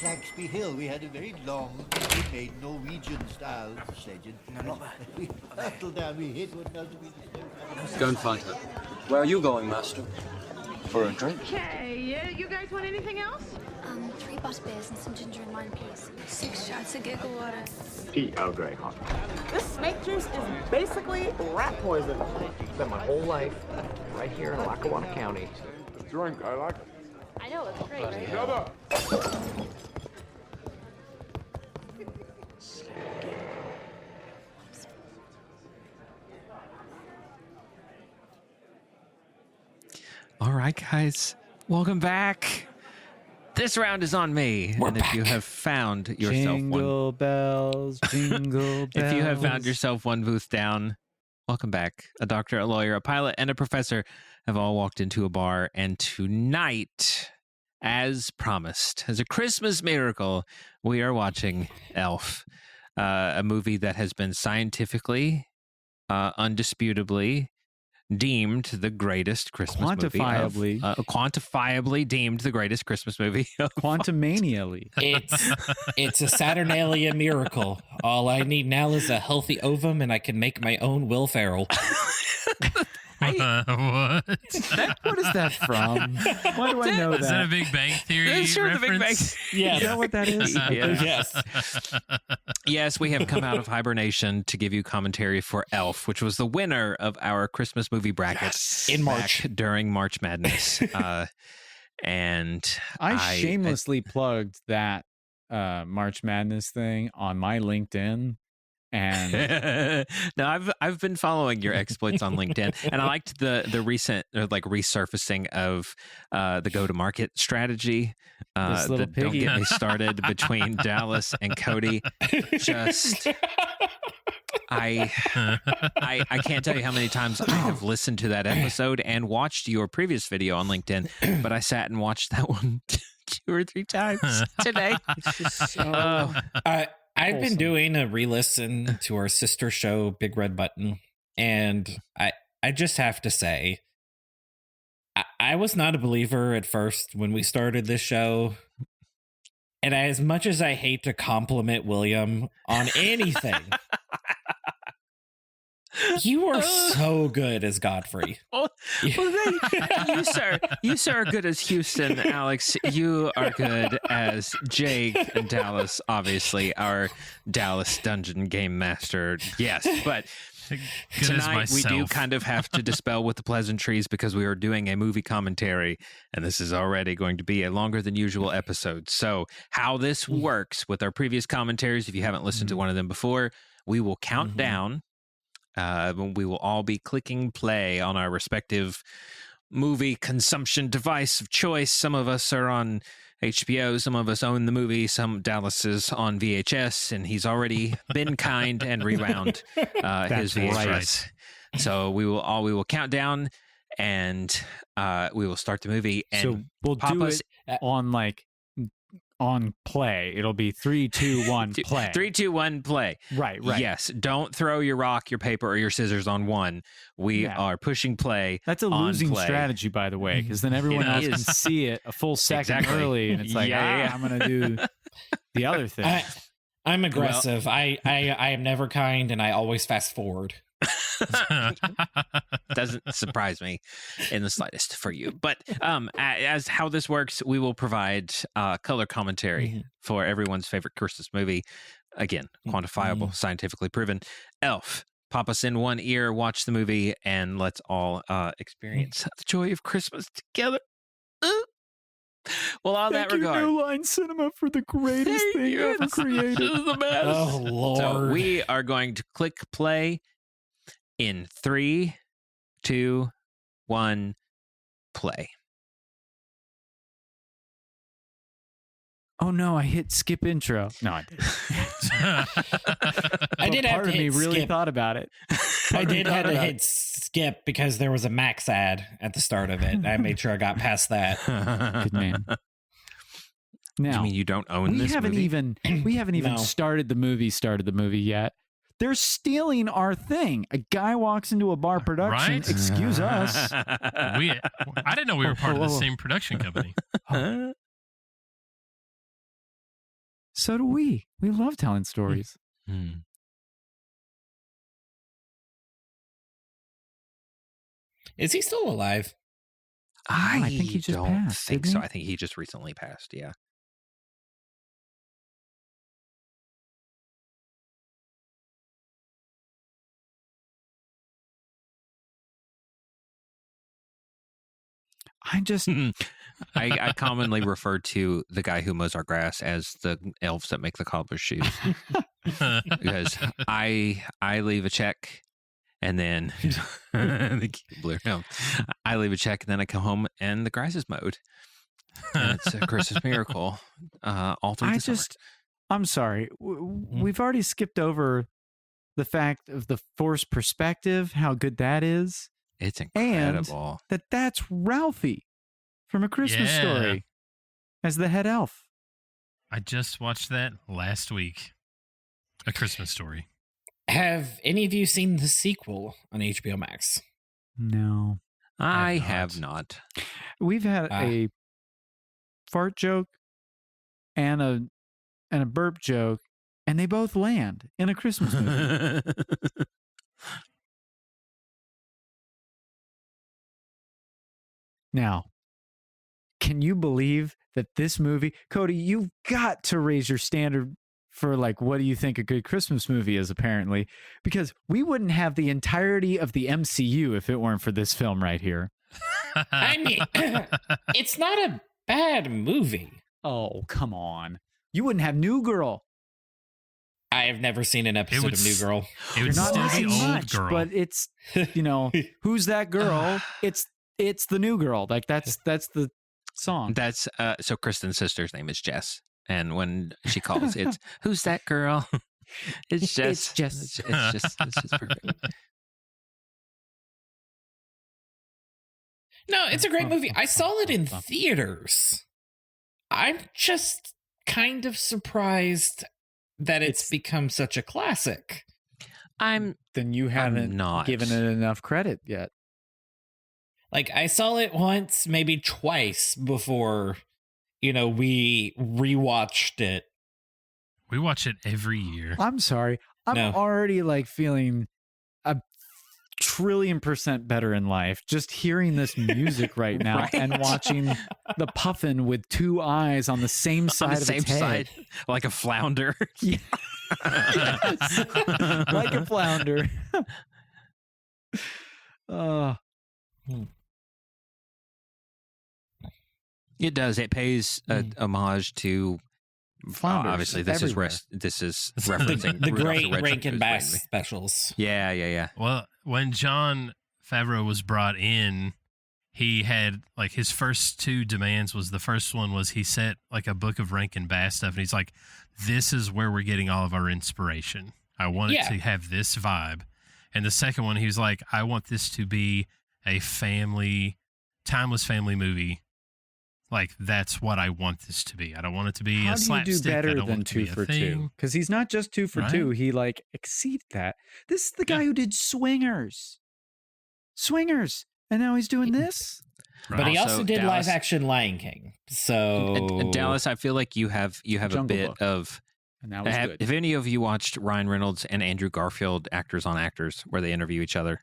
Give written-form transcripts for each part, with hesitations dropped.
Claxby Hill. We had a very long, made Norwegian-style sledging. We hurtled down, we hit what else we did. Go and find her. Where are you going, Master? For a drink? Okay, you guys want anything else? 3 butterbeers and some ginger and lime, please. 6 shots of giggle water. Pete Earl Grey hot. This snake juice is basically rat poison. Spent my whole life right here in Lackawanna County. Drink, I like it. I know, it's great. Together. All right, guys, welcome back. This round is on me. We're and back. if you have found yourself Jingle bells, jingle bells. if you have found yourself one booth down, welcome back. A doctor, a lawyer, a pilot, and a professor have all walked into a bar. And tonight, as promised, as a Christmas miracle, we are watching Elf, a movie that has been scientifically, undisputably deemed the greatest Christmas Quantifiably. movie. Quantifiably deemed the greatest Christmas movie. Quantumanially. It's a Saturnalia miracle. All I need now is a healthy ovum, and I can make my own Will Ferrell. What? What is that from? Why do I know that? Is that a Big Bang Theory Sure, the Big Bang. reference? Yeah. Is that what that is? Yes. Yes, we have come out of hibernation to give you commentary for Elf, which was the winner of our Christmas movie bracket In March. back during March Madness. And I shamelessly plugged that March Madness thing on my LinkedIn. And no, I've been following your exploits on LinkedIn, and I liked the recent resurfacing of the go to market strategy. This little Don't piggy. get me started between Dallas and Cody. Just I can't tell you how many times I have listened to that episode and watched your previous video on LinkedIn, but I sat and watched that one 2 or 3 times today. it's just so... I've been Wholesome. doing a re-listen to our sister show, Big Red Button, and I just have to say, I was not a believer at first when we started this show, and as much as I hate to compliment William on anything, you are so good as Godfrey. You sir are good as Houston, Alex. You are good as Jake and Dallas. Obviously, our Dallas Dungeon Game Master. Yes, but Good as tonight we do myself. kind of have to dispel with the pleasantries because we are doing a movie commentary, and this is already going to be a longer than usual episode. So, how this works with our previous commentaries, if you haven't listened to one of them before, we will count down. We will all be clicking play on our respective movie consumption device of choice. Some of us are on HBO, some of us own the movie, some Dallas is on VHS, and he's already been kind and rewound his VHS. So we will count down, and we will start the movie. And So we'll do it on play. It'll be 3, 2, 1, play. 3, 2, 1, play. Right. Yes. Don't throw your rock, your paper, or your scissors on one. We are pushing play. That's a on losing play. strategy, by the way, because then everyone It else is. can see it a full second Exactly. early, and it's like, I'm going to do the other thing. I'm aggressive. I am never kind, and I always fast forward. Doesn't surprise me in the slightest for you. But as how this works, we will provide color commentary for everyone's favorite Christmas movie. Again, quantifiable, scientifically proven. Elf. Pop us in one ear, watch the movie, and let's all experience the joy of Christmas together. Well, on that regard, New Line Cinema for the greatest thing ever created. This is the best. Oh, Lord. So we are going to click play in 3, 2, 1, play. Oh no, I hit skip intro. No, I didn't. I did have part to of me hit really skip. thought about it. I did have to hit skip because there was a Max ad at the start of it. I made sure I got past that. Good man. Now, You mean you don't own we this haven't movie? even No. started the movie yet. They're stealing our thing. A guy walks into a bar production. Right? Excuse us. I didn't know we were part of the Whoa. same production company. So do we. We love telling stories. Hmm. Is he still alive? I think he just don't passed, think didn't so. he? I think he just recently passed. Yeah. I just I commonly refer to the guy who mows our grass as the elves that make the cobbler's shoes because I leave a check and then the blue. No, I leave a check and then I come home and the grass is mowed. And it's a Christmas miracle. All through the summer. I'm sorry. We've already skipped over the fact of the forced perspective, how good that is. It's incredible. And that's Ralphie from A Christmas Story as the head elf. I just watched that last week. A Christmas Story. Have any of you seen the sequel on HBO Max? No. I have not. We've had a fart joke and a burp joke, and they both land in a Christmas movie. Now, can you believe that this movie, Cody, you've got to raise your standard for like, what do you think a good Christmas movie is, apparently, because we wouldn't have the entirety of the MCU if it weren't for this film right here. I mean, it's not a bad movie. Oh, come on. You wouldn't have New Girl. I have never seen an episode of New Girl. It would You're not still missing be old much, girl. but it's, who's that girl? It's the new girl. Like that's the song. That's so Kristen's sister's name is Jess. And when she calls, it's who's that girl? It's Jess. It's Jess. It's just perfect. No, it's a great movie. I saw it in theaters. I'm just kind of surprised that it's become such a classic. Then you haven't not given it enough credit yet. Like, I saw it once, maybe twice before, we rewatched it. We watch it every year. I'm sorry. I'm already like feeling a trillion% better in life just hearing this music right now Right? and watching the puffin with two eyes on the same side On the of same its head. side, like a flounder. Yes. Like a flounder. It does. It pays homage to. Flounders Obviously, this everywhere. is referencing The Rudolph great Red-Nosed Rankin Bass Reindeer. specials. Yeah. Well, when Jon Favreau was brought in, he had like his first two demands was the first one was he set like a book of Rankin Bass stuff, and he's like, this is where we're getting all of our inspiration. I want it to have this vibe. And the second one, he was like, I want this to be a timeless family movie. Like, that's what I want this to be. I don't want it to be How a do you slapstick. do I better don't than want it to be 2 a for thing. 2? Because he's not just 2 for Right. 2. He like exceeded that. This is the guy who did Swingers, and now he's doing this. But he also did Dallas, live action Lion King. So and Dallas, I feel like you have a Jungle bit Book. of. And that was good. Have any of you watched Ryan Reynolds and Andrew Garfield Actors on Actors, where they interview each other?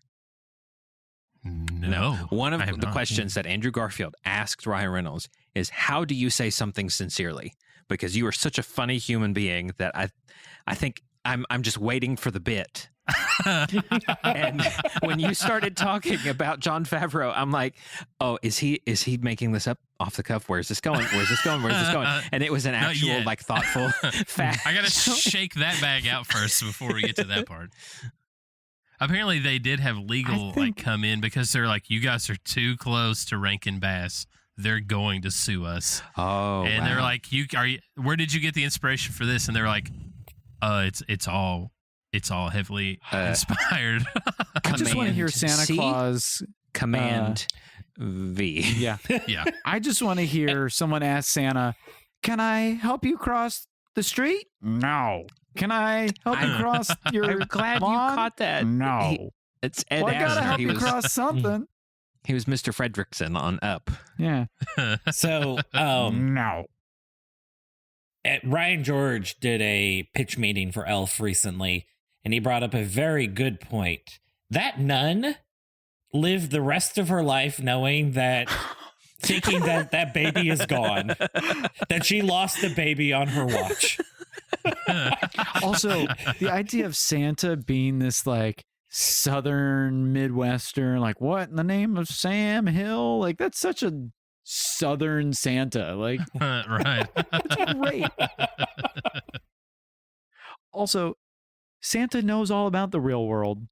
No. One I of have the not. questions that Andrew Garfield asked Ryan Reynolds is, "How do you say something sincerely? Because you are such a funny human being that I think I'm just waiting for the bit." And when you started talking about Jon Favreau, I'm like, "Oh, is he making this up off the cuff? Where's this going? Where's this going? Where's this going?" And it was an Not actual yet. like thoughtful fact. I gotta shake that bag out first before we get to that part. Apparently, they did have legal like come in because they're like, you guys are too close to Rankin Bass. They're going to sue us. Oh, and they're wow. like, where did you get the inspiration for this? And they're like, it's all heavily inspired. I just want to hear Command Santa C? Claus. Command V. Yeah. Yeah. I just want to hear someone ask Santa, "Can I help you cross the street?" No. "Can I help you cross your I'm glad you lawn?" caught that. No. It's Ed Well, I gotta Asner. help He you was cross something. he was Mr. Fredrickson on Up. Yeah. So No. Ryan George did a pitch meeting for Elf recently, and he brought up a very good point. That nun lived the rest of her life knowing that, thinking that that baby is gone, that she lost the baby on her watch. Also, the idea of Santa being this like Southern Midwestern, like what in the name of Sam Hill? Like that's such a Southern Santa. Like, Right. that's great. Also, Santa knows all about the real world.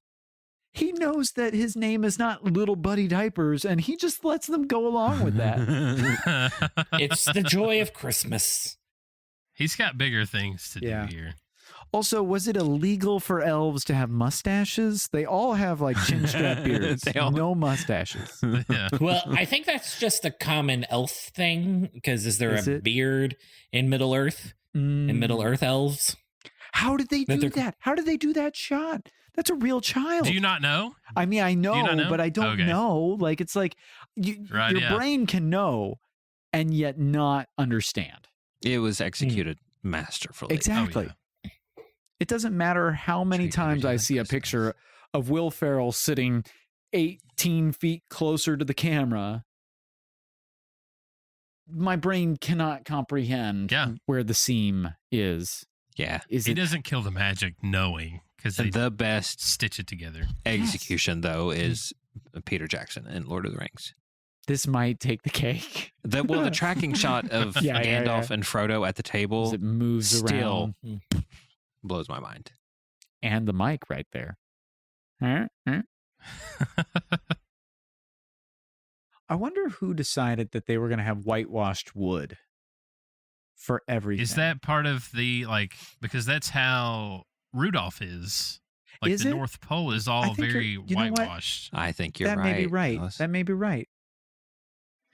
He knows that his name is not Little Buddy Diapers, and he just lets them go along with that. It's the joy of Christmas. He's got bigger things to Yeah. do here. Also, was it illegal for elves to have mustaches? They all have like chin strap beards. No mustaches. Yeah. Well, I think that's just a common elf thing, because is there Is a it? beard in Middle Earth? In Middle Earth elves? How did they do that? How did they do that shot? That's a real child. Do you not know? I mean, I know, you not know? but I don't Okay. know. Like, it's like your yeah. brain can know and yet not understand. It was executed masterfully. Exactly. It doesn't matter how many Treat times everything I like see a Christmas. picture of Will Ferrell sitting 18 feet closer to the camera. My brain cannot comprehend where the seam is. Yeah. He doesn't kill the magic knowing, because The best stitch it together. execution, though, is Peter Jackson in Lord of the Rings. This might take the cake. The tracking shot of Gandalf and Frodo at the table As it moves still around. blows my mind. And the mic right there. I wonder who decided that they were going to have whitewashed wood for everything. Is that part of the, like, because that's how Rudolph is. Like, Is the it? North Pole is I all think very you know what? whitewashed. I think you're that right. may be right. Alice. That may be right.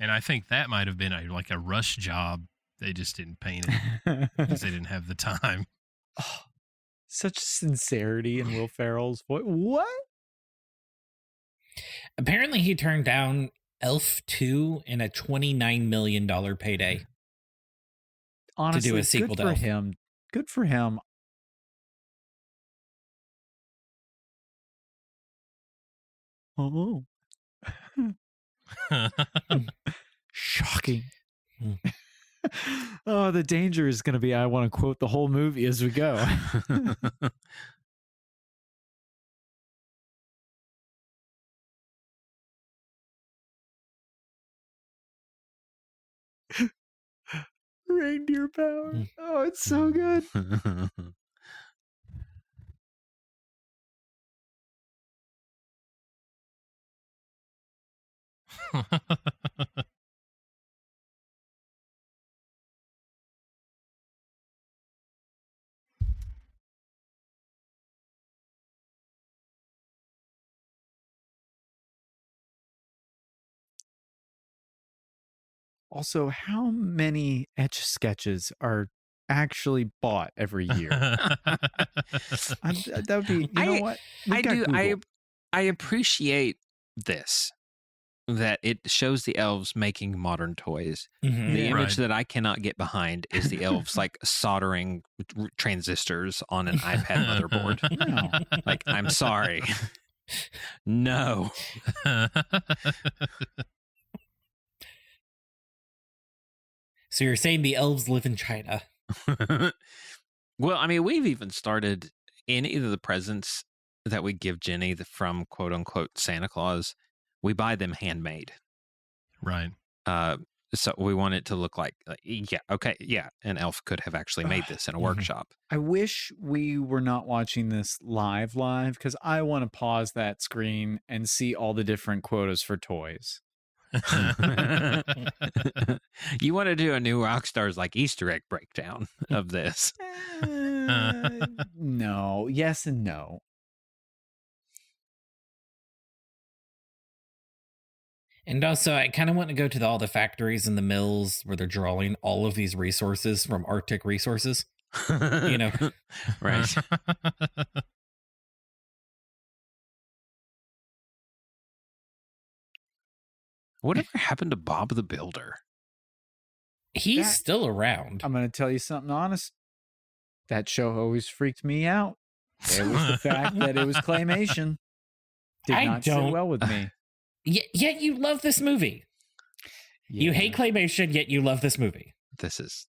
And I think that might have been like a rush job. They just didn't paint it because they didn't have the time. Such sincerity in Will Ferrell's voice. What? Apparently, he turned down Elf 2 in a $29 million payday. Honestly, to do a sequel good to for Elf. him. Good for him. Oh. Shocking. Oh, the danger is going to be I want to quote the whole movie as we go. Reindeer power. Oh, it's so good. Also, how many Etch sketches are actually bought every year? That would be, you know what? We've got Google. I appreciate this, that it shows the elves making modern toys. Mhm. The Yeah. image that I cannot get behind is the elves like soldering transistors on an iPad motherboard. No. Like, I'm sorry. No. So you're saying the elves live in China? Well, I mean, we've even started in either the presents that we give Jenny from quote unquote Santa Claus, we buy them handmade. Right. So we want it to look like an elf could have actually made this in a workshop. I wish we were not watching this live because I want to pause that screen and see all the different quotas for toys. You want to do a new Rockstar's like Easter egg breakdown of this? No, yes and no. And also, I kind of want to go to all the factories and the mills where they're drawing all of these resources from Arctic resources. You know, right? Whatever happened to Bob the Builder? He's still around. I'm going to tell you something honest. That show always freaked me out. It was the fact that it was claymation. Did not sit well with me. Yet you love this movie. Yeah. You hate claymation, yet you love this movie. This is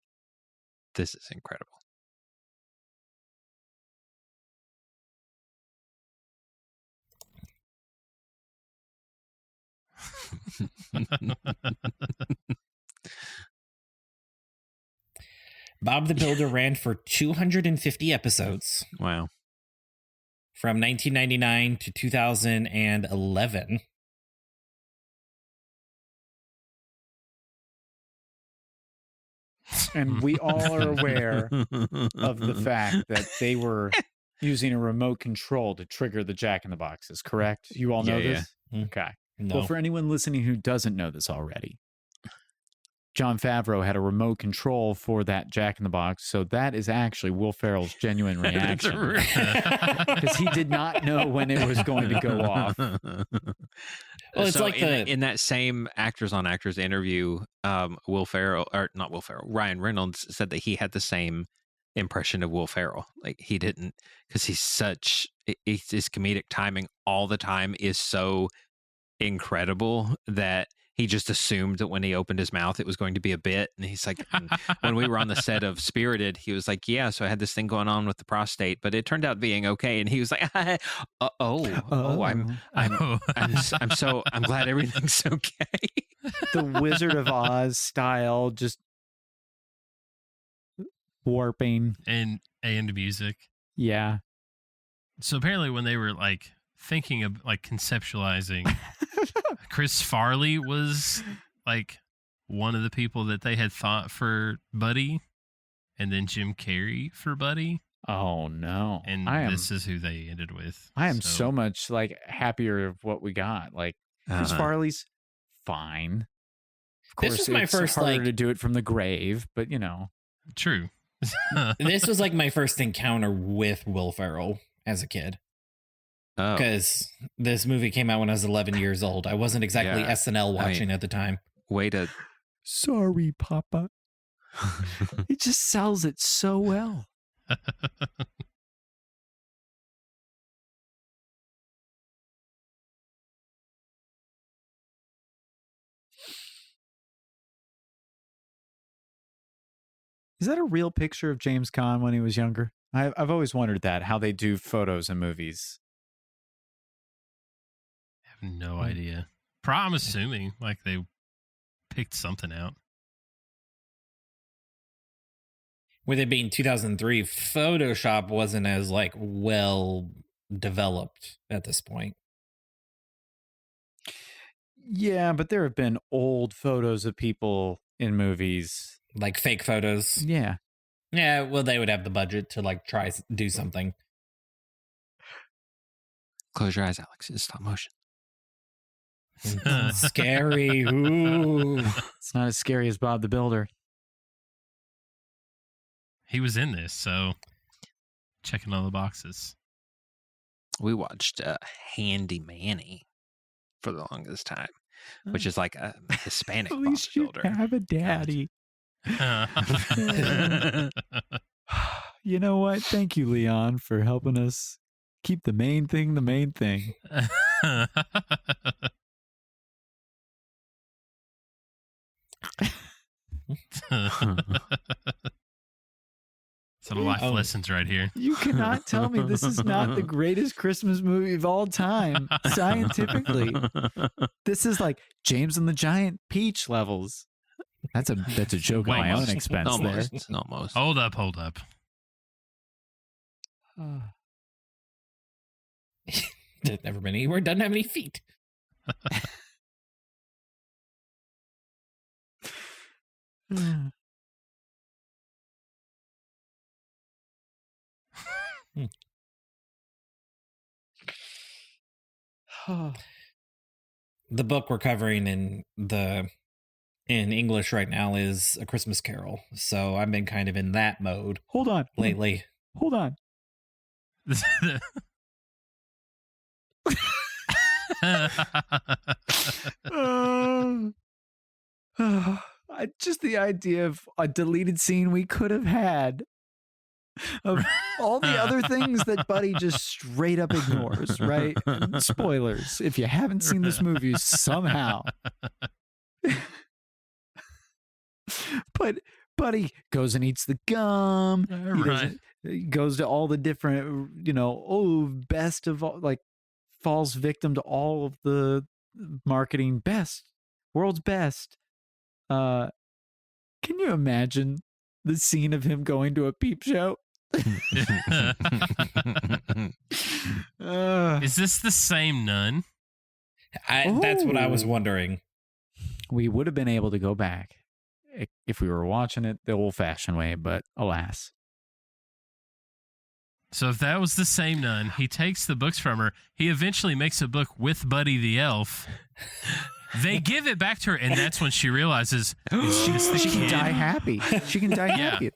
incredible. Bob the Builder ran for 250 episodes. Wow. From 1999 to 2011. And we all are aware of the fact that they were using a remote control to trigger the Jack in the Boxes, correct? You all know this? Yeah. Okay. No. Well, for anyone listening who doesn't know this already, Jon Favreau had a remote control for that Jack in the Box, so that is actually Will Ferrell's genuine reaction. Because he did not know when it was going to go off. Well, it's so like in that same Actors on Actors interview, Ryan Reynolds said that he had the same impression of Will Ferrell. Like he didn't, because he's such, his comedic timing all the time is so incredible that he just assumed that when he opened his mouth, it was going to be a bit. And he's like, when we were on the set of Spirited, he was like, yeah, so I had this thing going on with the prostate, but it turned out being okay. And he was like, I'm glad everything's okay. The Wizard of Oz style, just warping. And music. Yeah. So apparently when they were like thinking of like conceptualizing, Chris Farley was like one of the people that they had thought for Buddy, and then Jim Carrey for Buddy. Oh no. And this is who they ended with. I am so much like happier of what we got. Like Chris Farley's fine. Of course, this was my first harder to do it from the grave, but you know. True. This was like my first encounter with Will Ferrell as a kid. Because this movie came out when I was 11 years old. I wasn't exactly SNL watching at the time. Sorry, Papa. It just sells it so well. Is that a real picture of James Caan when he was younger? I've always wondered that, how they do photos in movies. I have no idea. I'm assuming like they picked something out. With it being 2003, Photoshop wasn't as like well developed at this point. Yeah, but there have been old photos of people in movies. Like fake photos. Yeah. Yeah, well, they would have the budget to like try do something. Close your eyes, Alex. It's stop motion. Scary. Ooh. It's not as scary as Bob the Builder. He was in this, so checking all the boxes. We watched Handy Manny for the longest time, which is like a Hispanic Bob the Builder. Have a daddy. You know what? Thank you, Leon, for helping us keep the main thing the main thing. So the life lessons right here. You cannot tell me this is not the greatest Christmas movie of all time, scientifically. This is like James and the Giant Peach levels. That's a joke at my own expense. Almost. There. Almost. Hold up. Never been anywhere. Doesn't have any feet. The book we're covering in English right now is A Christmas Carol. So I've been kind of in that mode. Hold on. Lately. Hold on. Just the idea of a deleted scene we could have had of all the other things that Buddy just straight up ignores, right? Spoilers. If you haven't seen this movie somehow. But Buddy goes and eats the gum. He goes to all the different, best of all, like falls victim to all of the marketing best, world's best. Can you imagine the scene of him going to a peep show? Is this the same nun? That's what I was wondering. We would have been able to go back if we were watching it the old-fashioned way, but alas. So if that was the same nun, he takes the books from her. He eventually makes a book with Buddy the elf. They give it back to her, and that's when she realizes she can die happy. She can die happy.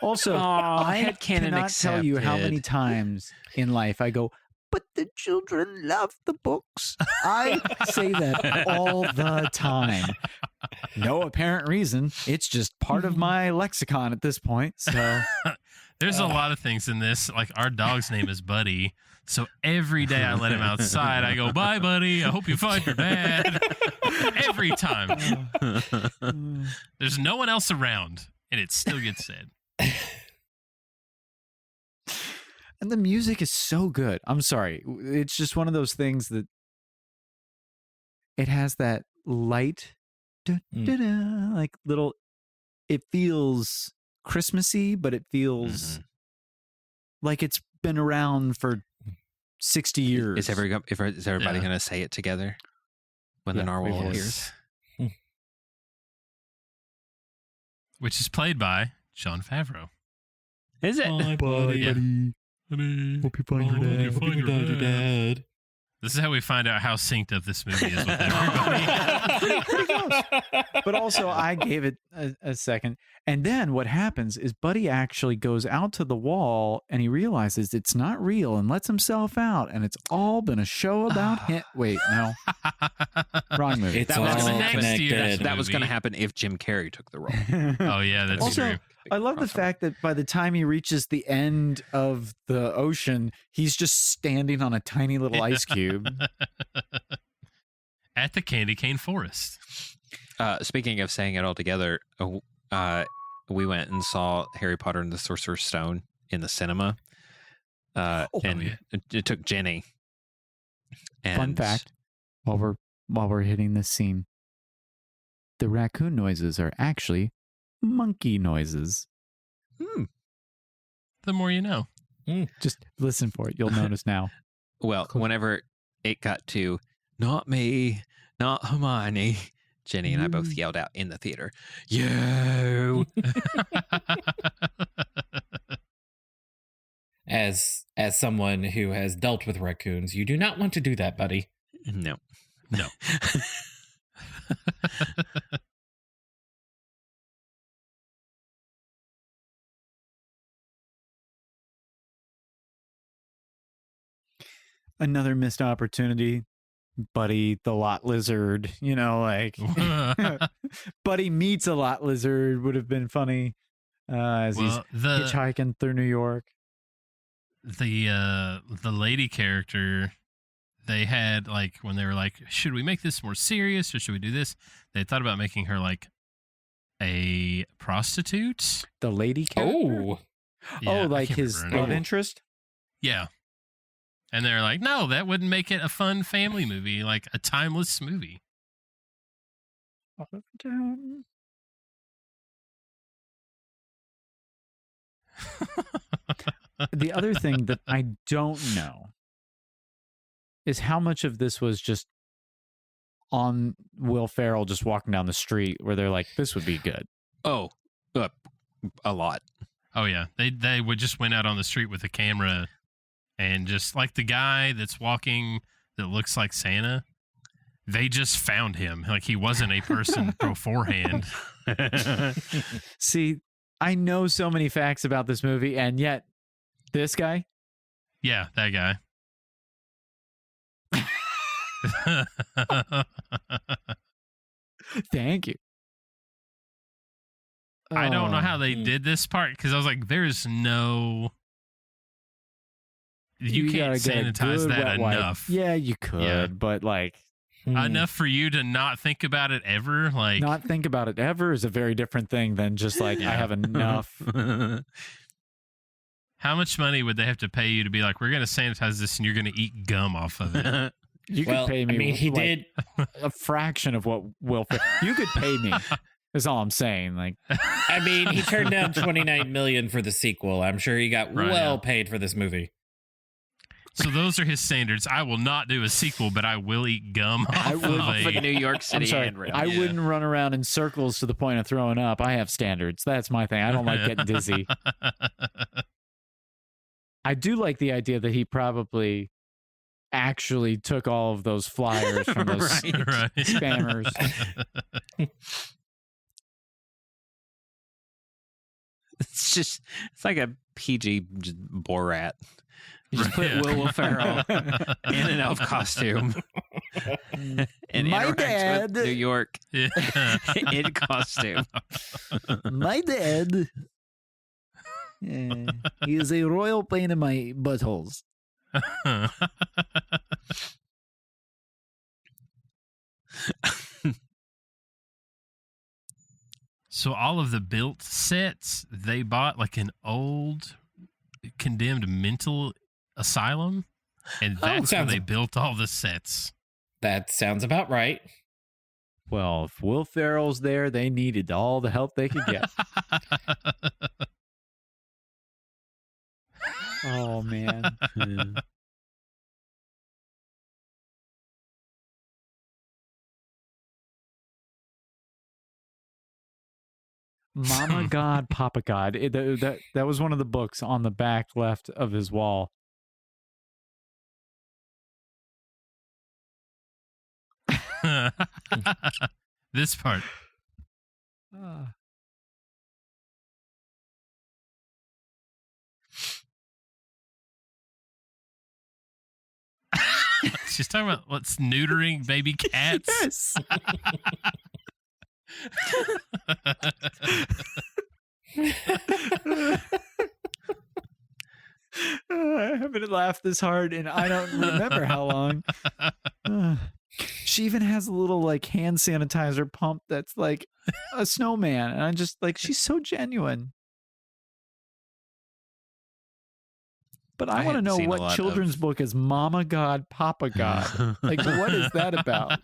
Also, I cannot tell you how many times in life I go, but the children love the books. I say that all the time. No apparent reason. It's just part of my lexicon at this point. So there's a lot of things in this. Like our dog's name is Buddy. So every day I let him outside. I go, bye, Buddy. I hope you find your dad. Every time. There's no one else around, and it still gets said. And the music is so good. I'm sorry. It's just one of those things that it has that light, like little, it feels Christmassy, but it feels like it's been around for 60 years. Is everybody going to say it together when the narwhal appears? Which is played by Jon Favreau. Is it? Bye, buddy. Yeah. Hope you find your dad. This is how we find out how synced up this movie is with everybody. Pretty close. But also, I gave it a second. And then what happens is Buddy actually goes out to the wall and he realizes it's not real and lets himself out. And it's all been a show about him. Wait, no. Wrong movie. It's all connected. That was going to happen if Jim Carrey took the role. Oh, yeah, that's also, true. I love the fact that by the time he reaches the end of the ocean, he's just standing on a tiny little ice cube. At the candy cane forest. Speaking of saying it all together, we went and saw Harry Potter and the Sorcerer's Stone in the cinema. It took Jenny. And Fun fact, while we're hitting this scene, the raccoon noises are actually monkey noises. The more you know. Just listen for it. You'll notice now. Well, whenever it got to not me, not Hermione, Jenny and I both yelled out in the theater, "You!" As someone who has dealt with raccoons, you do not want to do that, buddy. No. Another missed opportunity. Buddy the lot lizard, Buddy meets a lot lizard would have been funny as he's hitchhiking through New York. The lady character, they had when they were like, should we make this more serious or should we do this? They thought about making her like a prostitute. The lady character? Yeah, like his love interest? Yeah. And they're like, no, that wouldn't make it a fun family movie, like a timeless movie. The other thing that I don't know is how much of this was just on Will Ferrell just walking down the street where they're like, this would be good. Oh, a lot. Oh, yeah. They would just went out on the street with a camera and just like the guy that's walking that looks like Santa, they just found him. Like he wasn't a person beforehand. See, I know so many facts about this movie, and yet this guy? Yeah, that guy. Thank you. I don't know how they did this part because I was like, there's no. You can't gotta get a sanitize good that wet wipe. enough. Yeah, you could, but like Enough for you to not think about it ever. Like not think about it ever is a very different thing than just like I have enough. How much money would they have to pay you to be like, we're going to sanitize this and you're going to eat gum off of it? You could pay me. I mean, he did a fraction of what Will. You could pay me. Is all I'm saying. Like, I mean, he turned down $29 million for the sequel. I'm sure he got paid for this movie. So those are his standards. I will not do a sequel, but I will eat gum off of a New York City I'm sorry, handrail. I wouldn't run around in circles to the point of throwing up. I have standards. That's my thing. I don't like getting dizzy. I do like the idea that he probably actually took all of those flyers from those spammers. It's like a PG Borat. You just put Will Ferrell in an elf costume and My interacts dad. with New York in costume. My dad. He is a royal pain in my buttholes. So all of the built sets, they bought like an old condemned mental asylum, and that's where they built all the sets. That sounds about right. Well, if Will Ferrell's there, they needed all the help they could get. Oh, man. Mama God, Papa God. That was one of the books on the back left of his wall. This part. She's talking about what's neutering baby cats. Yes. I haven't laughed this hard and I don't remember how long. She even has a little like hand sanitizer pump that's like a snowman. And I'm just like, she's so genuine. But I want to know what children's book is Mama God, Papa God. Like, what is that about?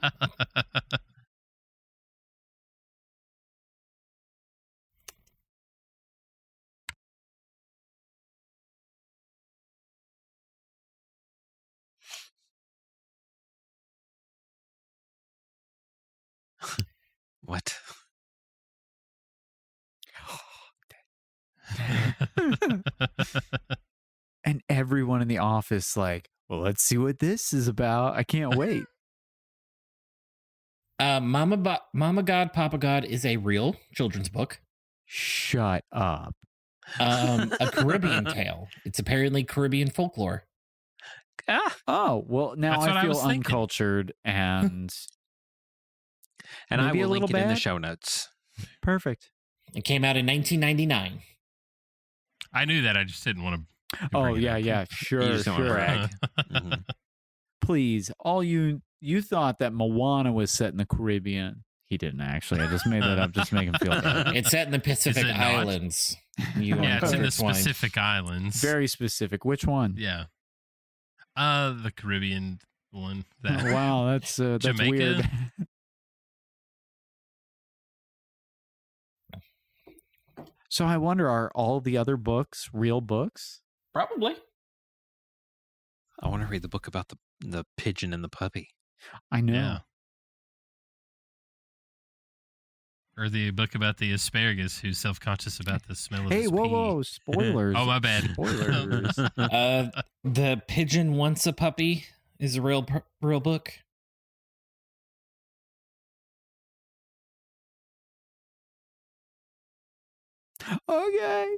What? And everyone in the office like, well, let's see what this is about. I can't wait. Mama God, Papa God is a real children's book. Shut up. A Caribbean tale. It's apparently Caribbean folklore. Oh, well, now I feel uncultured and I maybe will a little link it in the bad. show notes. Perfect. It came out in 1999. I knew that. I just didn't want to. Oh, yeah. Sure. Please, all you thought that Moana was set in the Caribbean. He didn't actually. I just made that up just to make him feel better. It's set in the Pacific Islands. Yeah, it's in the Pacific Islands. Very specific. Which one? Yeah. The Caribbean one. Oh, wow, that's Jamaica? weird. So I wonder, are all the other books real books? Probably. I want to read the book about the pigeon and the puppy. I know. Yeah. Or the book about the asparagus who's self-conscious about the smell of his pee. Whoa, spoilers. Oh, my bad. Spoilers. The Pigeon Once a Puppy is a real book. Okay.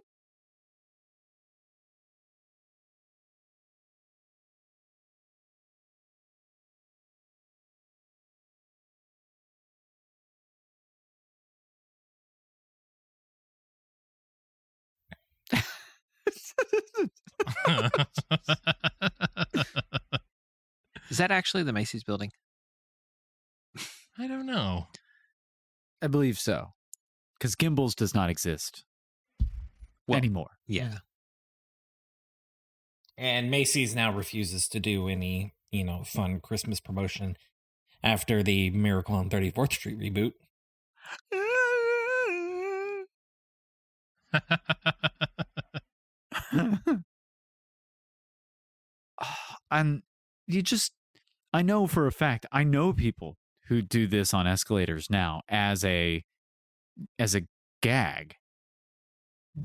Is that actually the Macy's building? I don't know. I believe so. Because Gimbals does not exist anymore. Yeah. And Macy's now refuses to do any, fun Christmas promotion after the Miracle on 34th Street reboot. And I know for a fact, I know people who do this on escalators now as a gag.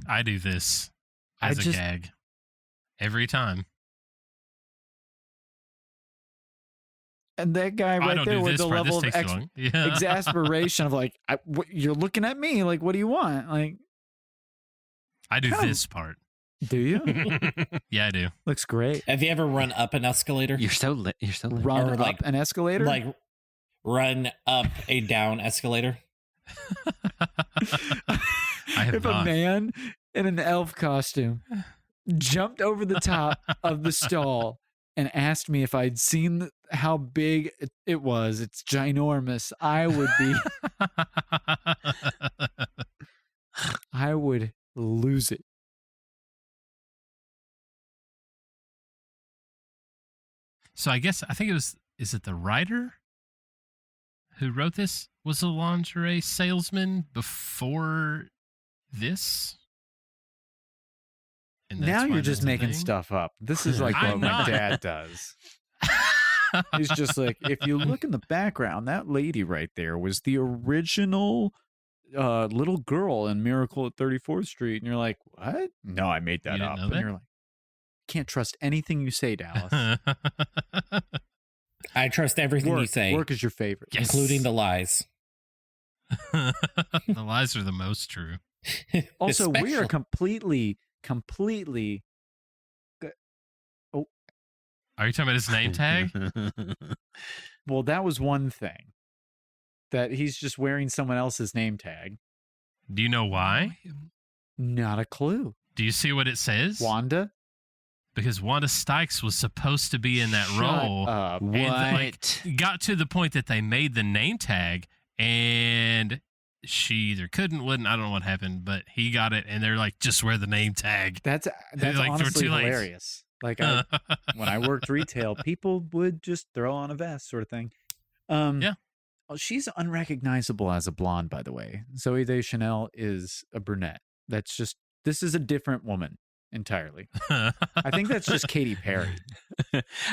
I do this as a gag every time. And that guy right there with the level of exasperation of like, you're looking at me like, what do you want? Like, I do this part. Do you? Yeah, I do. Looks great. Have you ever run up an escalator? You're so lit. Run Or, up an escalator? Like run up a down escalator? If a man in an elf costume jumped over the top of the stall and asked me if I'd seen how big it was, it's ginormous, I would lose it. So I think is it the writer who wrote this was a lingerie salesman before this? And Now you're just making thing? stuff up. This is like what my dad does. He's just like, if you look in the background, that lady right there was the original little girl in Miracle at 34th Street. And you're like, what? No, I made that up. And you're like, can't trust anything you say, Dallas. I trust everything you say. Work is your favorite. Yes. Including the lies. The lies are the most true. Also, we are Especially- completely. Oh, Are you talking about his name tag? well, that was one thing. That he's just wearing someone else's name tag. Do you know why? Not a clue. Do you see what it says? Wanda? Because Wanda Sykes was supposed to be in that role. Up. And got to the point that they made the name tag, and she either couldn't, wouldn't. I don't know what happened, but he got it, and they're like, just wear the name tag. That's like, honestly too late. hilarious. Like when I worked retail, people would just throw on a vest, sort of thing. Yeah. Oh, she's unrecognizable as a blonde, by the way. Zoe Deschanel is a brunette. This is a different woman entirely. I think that's just Katy Perry.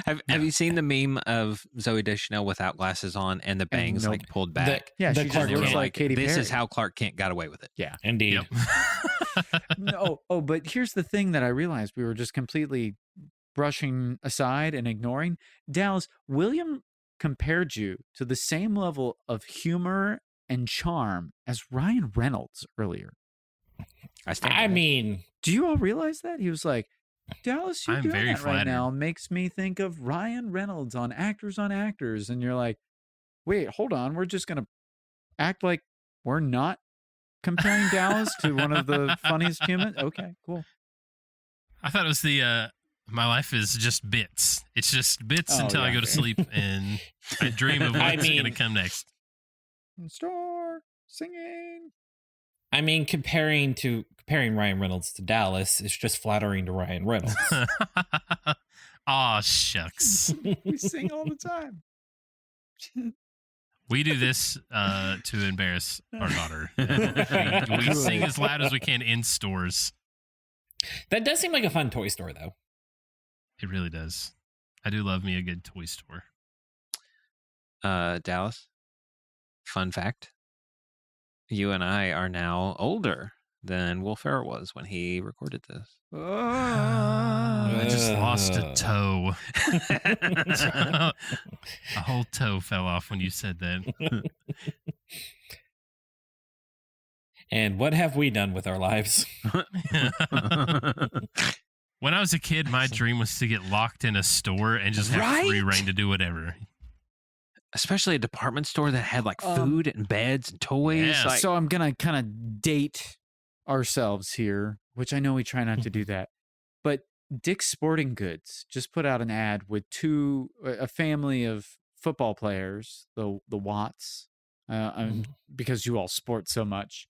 Have you seen the meme of Zoe Deschanel without glasses on and the bangs like pulled back? Yeah, she just looks like Katy Perry. This is how Clark Kent got away with it. Yeah, indeed. Yep. No, but here's the thing that I realized we were just completely brushing aside and ignoring. Dallas, William compared you to the same level of humor and charm as Ryan Reynolds earlier. I mean, do you all realize that? He was like, Dallas, you I'm doing very that right flattered. now makes me think of Ryan Reynolds on Actors on Actors. And you're like, wait, hold on. We're just going to act like we're not comparing Dallas to one of the funniest humans. Okay, cool. I thought it was the my life is just bits. It's just bits until I go to sleep, and I dream of what's going to come next. Store singing. I mean, comparing Ryan Reynolds to Dallas is just flattering to Ryan Reynolds. Aw, shucks. We sing all the time. We do this to embarrass our daughter. We sing as loud as we can in stores. That does seem like a fun toy store, though. It really does. I do love me a good toy store. Dallas, fun fact. You and I are now older than Will Ferrell was when he recorded this. I just lost a toe. A whole toe fell off when you said that. And what have we done with our lives? When I was a kid, my dream was to get locked in a store and just have free reign to do whatever. Especially a department store that had like food and beds and toys. Yeah. Like, So I'm going to kind of date ourselves here, which I know we try not to do that. But Dick's Sporting Goods just put out an ad with a family of football players, the Watts, because you all sport so much.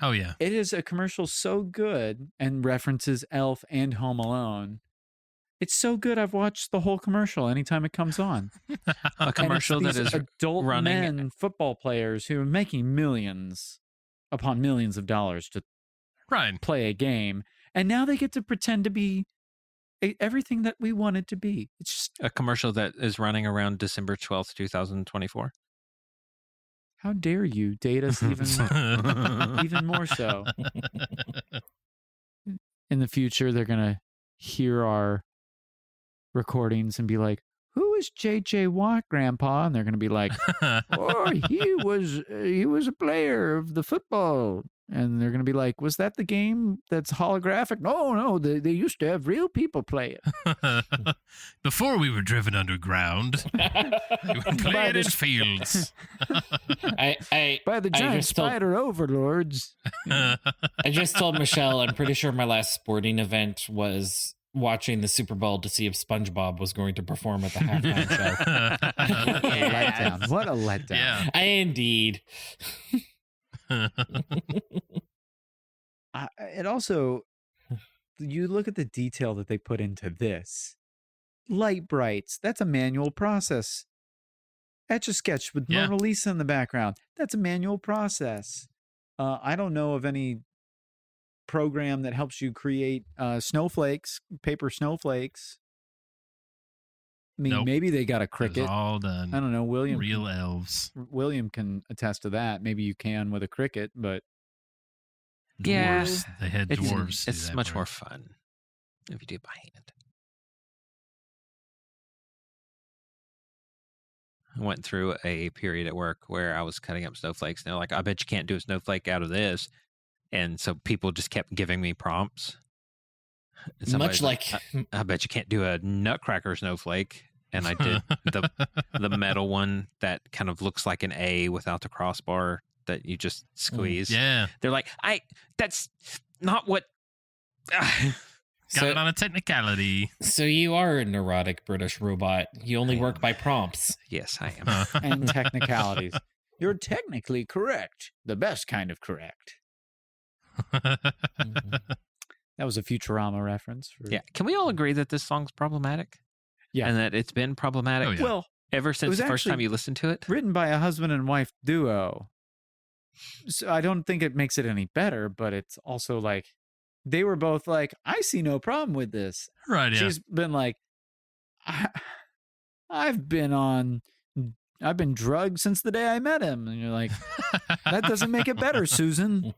Oh, yeah. It is a commercial so good and references Elf and Home Alone. It's so good. I've watched the whole commercial anytime it comes on. A commercial that is adult running men football players who are making millions upon millions of dollars to play a game, and now they get to pretend to be everything that we wanted to be. It's just a commercial that is running around December 12th, 2024. How dare you date us even more so? In the future, they're going to hear our recordings and be like, "Who is J.J. Watt, Grandpa?" And they're going to be like, "Oh, he was a player of the football." And they're going to be like, "Was that the game that's holographic?" No, they used to have real people play it. Before we were driven underground, we would play it in fields. By the giant spider overlords. I just told Michelle, I'm pretty sure my last sporting event was watching the Super Bowl to see if SpongeBob was going to perform at the halftime show. What a letdown. Yeah. Indeed. It also, you look at the detail that they put into this. Light brights, that's a manual process. Etch a sketch with Mona Lisa in the background, that's a manual process. I don't know of any program that helps you create snowflakes, paper snowflakes. I mean, maybe they got a Cricut. It's all done. I don't know. Real elves. William can attest to that. Maybe you can with a Cricut, but dwarves. They had dwarves. It's much more fun if you do it by hand. I went through a period at work where I was cutting up snowflakes, and they're like, "I bet you can't do a snowflake out of this." And so people just kept giving me prompts. Much like, I bet you can't do a nutcracker snowflake. And I did the metal one that kind of looks like an A without the crossbar that you just squeeze. Yeah. They're like, that's not what. Got it on a technicality. So you are a neurotic British robot. You only work by prompts. Yes, I am. And technicalities. You're technically correct. The best kind of correct. That was a Futurama reference. Yeah. Can we all agree that this song's problematic? Yeah. And that it's been problematic? Oh, yeah. Well, ever since the first time you listened to it? Written by a husband and wife duo. So I don't think it makes it any better, but it's also like, they were both like, I see no problem with this. Right, yeah. She's been like, I've been drugged since the day I met him. And you're like, that doesn't make it better, Susan.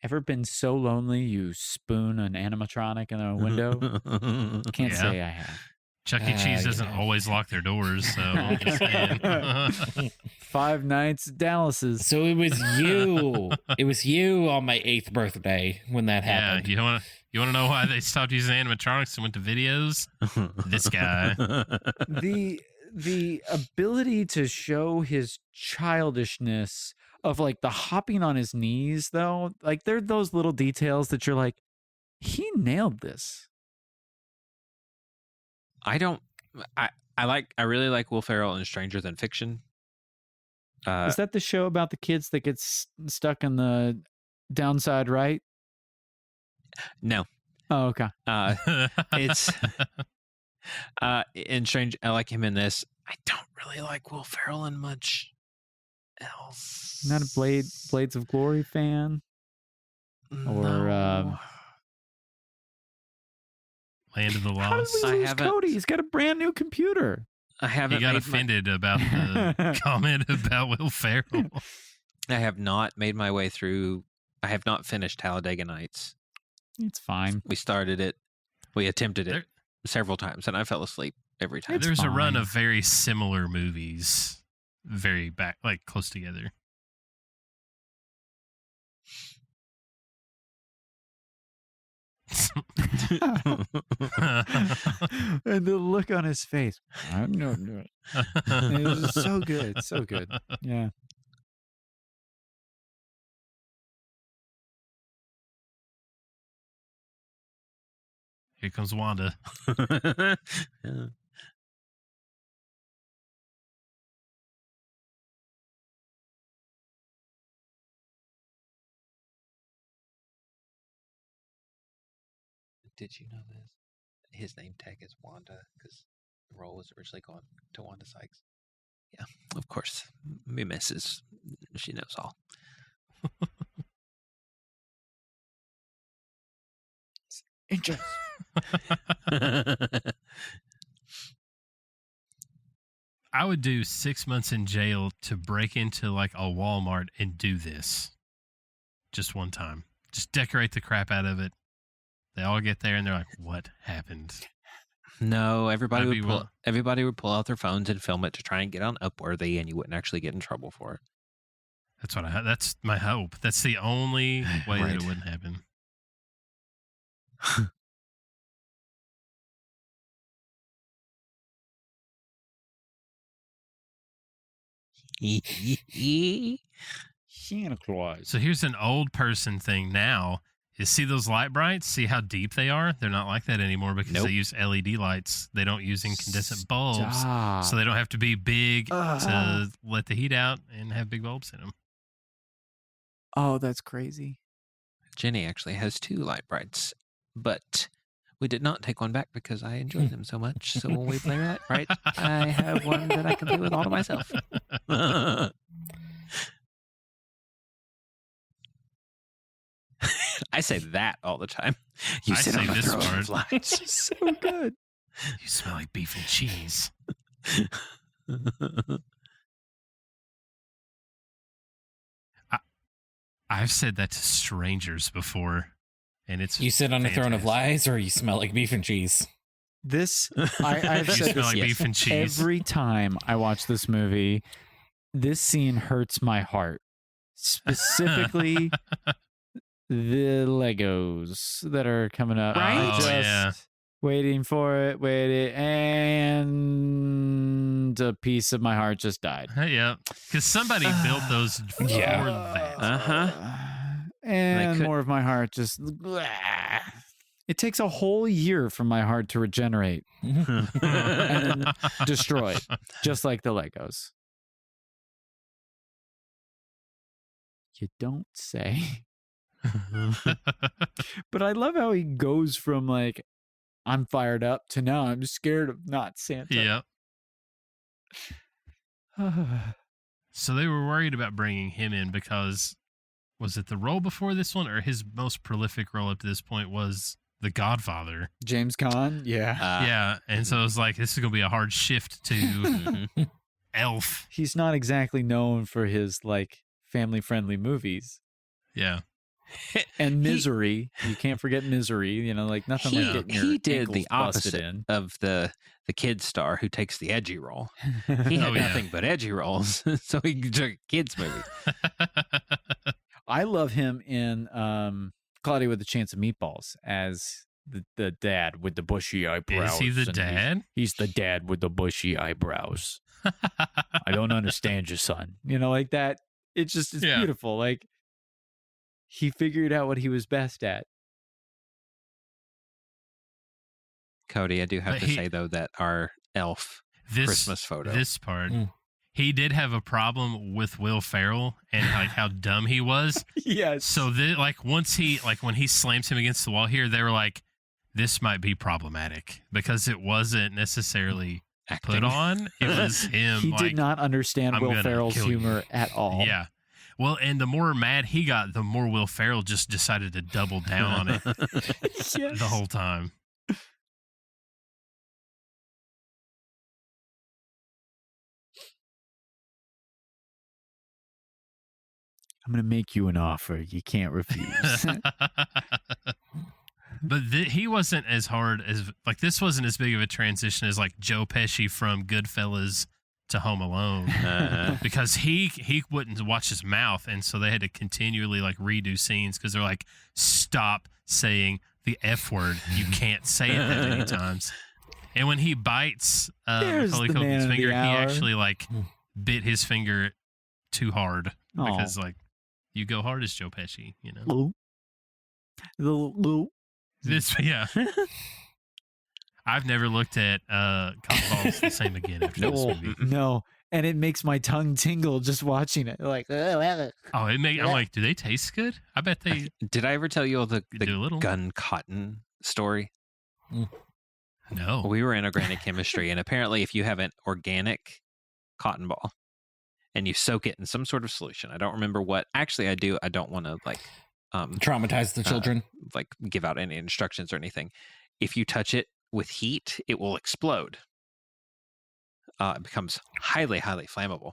Ever been so lonely you spoon an animatronic in a window? Can't say I have. Chuck E. Cheese doesn't always lock their doors, so I'm just saying. 5 Nights at Dallas's. So it was you. It was you on my 8th birthday when that happened. Yeah, you want to know why they stopped using animatronics and went to videos? This guy. The ability to show his childishness of like the hopping on his knees, though, like there are those little details that you're like, he nailed this. I really like Will Ferrell in Stranger Than Fiction. Is that the show about the kids that get stuck in the downside right? No. Oh, okay. It's in Strange. I like him in this. I don't really like Will Ferrell in much else. Not a Blades of Glory fan, or Land of the Lost. How did we lose Cody? He's got a brand new computer. I haven't. He got offended about the comment about Will Ferrell. I have not made my way through. I have not finished Talladega Nights. It's fine. We started it. We attempted it several times, and I fell asleep every time. There's a run of very similar movies, very like close together. And the look on his face. I'm not doing it. It was so good. So good. Yeah. Here comes Wanda. Yeah. Did you know this? His name tag is Wanda because the role was originally going to Wanda Sykes. Yeah, of course. Me misses. She knows all. Interesting. I would do 6 months in jail to break into like a Walmart and do this. Just one time. Just decorate the crap out of it. They all get there and they're like, what happened? No, everybody would pull out their phones and film it to try and get on Upworthy, and you wouldn't actually get in trouble for it. That's my hope. That's the only way that Right. it wouldn't happen. Santa Claus. So here's an old person thing now. Is see those light brights? See how deep they are? They're not like that anymore because Nope. they use LED lights. They don't use incandescent bulbs. Stop. So they don't have to be big to let the heat out and have big bulbs in them. Oh, that's crazy. Jenny actually has 2 light brights, but we did not take one back because I enjoy them so much. So when we play light bright, I have one that I can play with all to myself. I say that all the time. You I sit say on the this throne part. of lights. So good. You smell like beef and cheese. I've said that to strangers before, and it's You sit on a throne of fantastic. lies, or you smell like beef and cheese. This I've You said smell this like beef and cheese. every time I watch this movie. This scene hurts my heart. Specifically, the Legos that are coming up. Right? I'm Oh, just yeah. waiting for it, and a piece of my heart just died. Yeah, because somebody built those for Yeah. that. And could- more of my heart just. It takes a whole year for my heart to regenerate and then destroy, just like the Legos. You don't say. But I love how he goes from like, I'm fired up to now I'm scared of not Santa. Yeah. So they were worried about bringing him in because was it the role before this one or his most prolific role up to this point was The Godfather? James Caan, yeah. Yeah. And so it was like, this is going to be a hard shift to Elf. He's not exactly known for his like family-friendly movies. Yeah. And Misery. You can't forget Misery. You know, like nothing like getting your He did ankles the busted opposite in. of the kid star who takes the edgy role. He had Oh, yeah. nothing but edgy roles, so he took a kids movie. I love him in Cloudy with a Chance of Meatballs as the dad with the bushy eyebrows. Is he the and dad? He's the dad with the bushy eyebrows. I don't understand you, son. You know, like that. It's just it's Yeah. beautiful. Like he figured out what he was best at. Cody, I do have But to he- say though that our elf Christmas photo. This part. Mm. He did have a problem with Will Ferrell and like how dumb he was. Yes. So like once he like when he slams him against the wall here, they were like, this might be problematic because it wasn't necessarily acting. put on. It was him. He like, did not understand I'm Will gonna Ferrell's kill you. humor at all. Yeah. Well, and the more mad he got, the more Will Ferrell just decided to double down on it Yes. the whole time. I'm going to make you an offer you can't refuse. But he wasn't as hard as like this wasn't as big of a transition as like Joe Pesci from Goodfellas to Home Alone because he wouldn't watch his mouth, and so they had to continually like redo scenes because they're like, stop saying the F word, you can't say it that many times. And when he bites There's Macaulay the man Culkin's of the finger, he hour. actually like bit his finger too hard because like you go hard as Joe Pesci, you know. Lou. This yeah. I've never looked at cotton balls the same again after this movie. No. And it makes my tongue tingle just watching it. Like, I'm like, do they taste good? I bet they. Did I ever tell you the do a little. gun cotton story? No. We were in organic chemistry, and apparently, if you have an organic cotton ball and you soak it in some sort of solution, I don't remember what. Actually, I do. I don't want to traumatize the children, give out any instructions or anything. If you touch it with heat, it will explode. It becomes highly, highly flammable.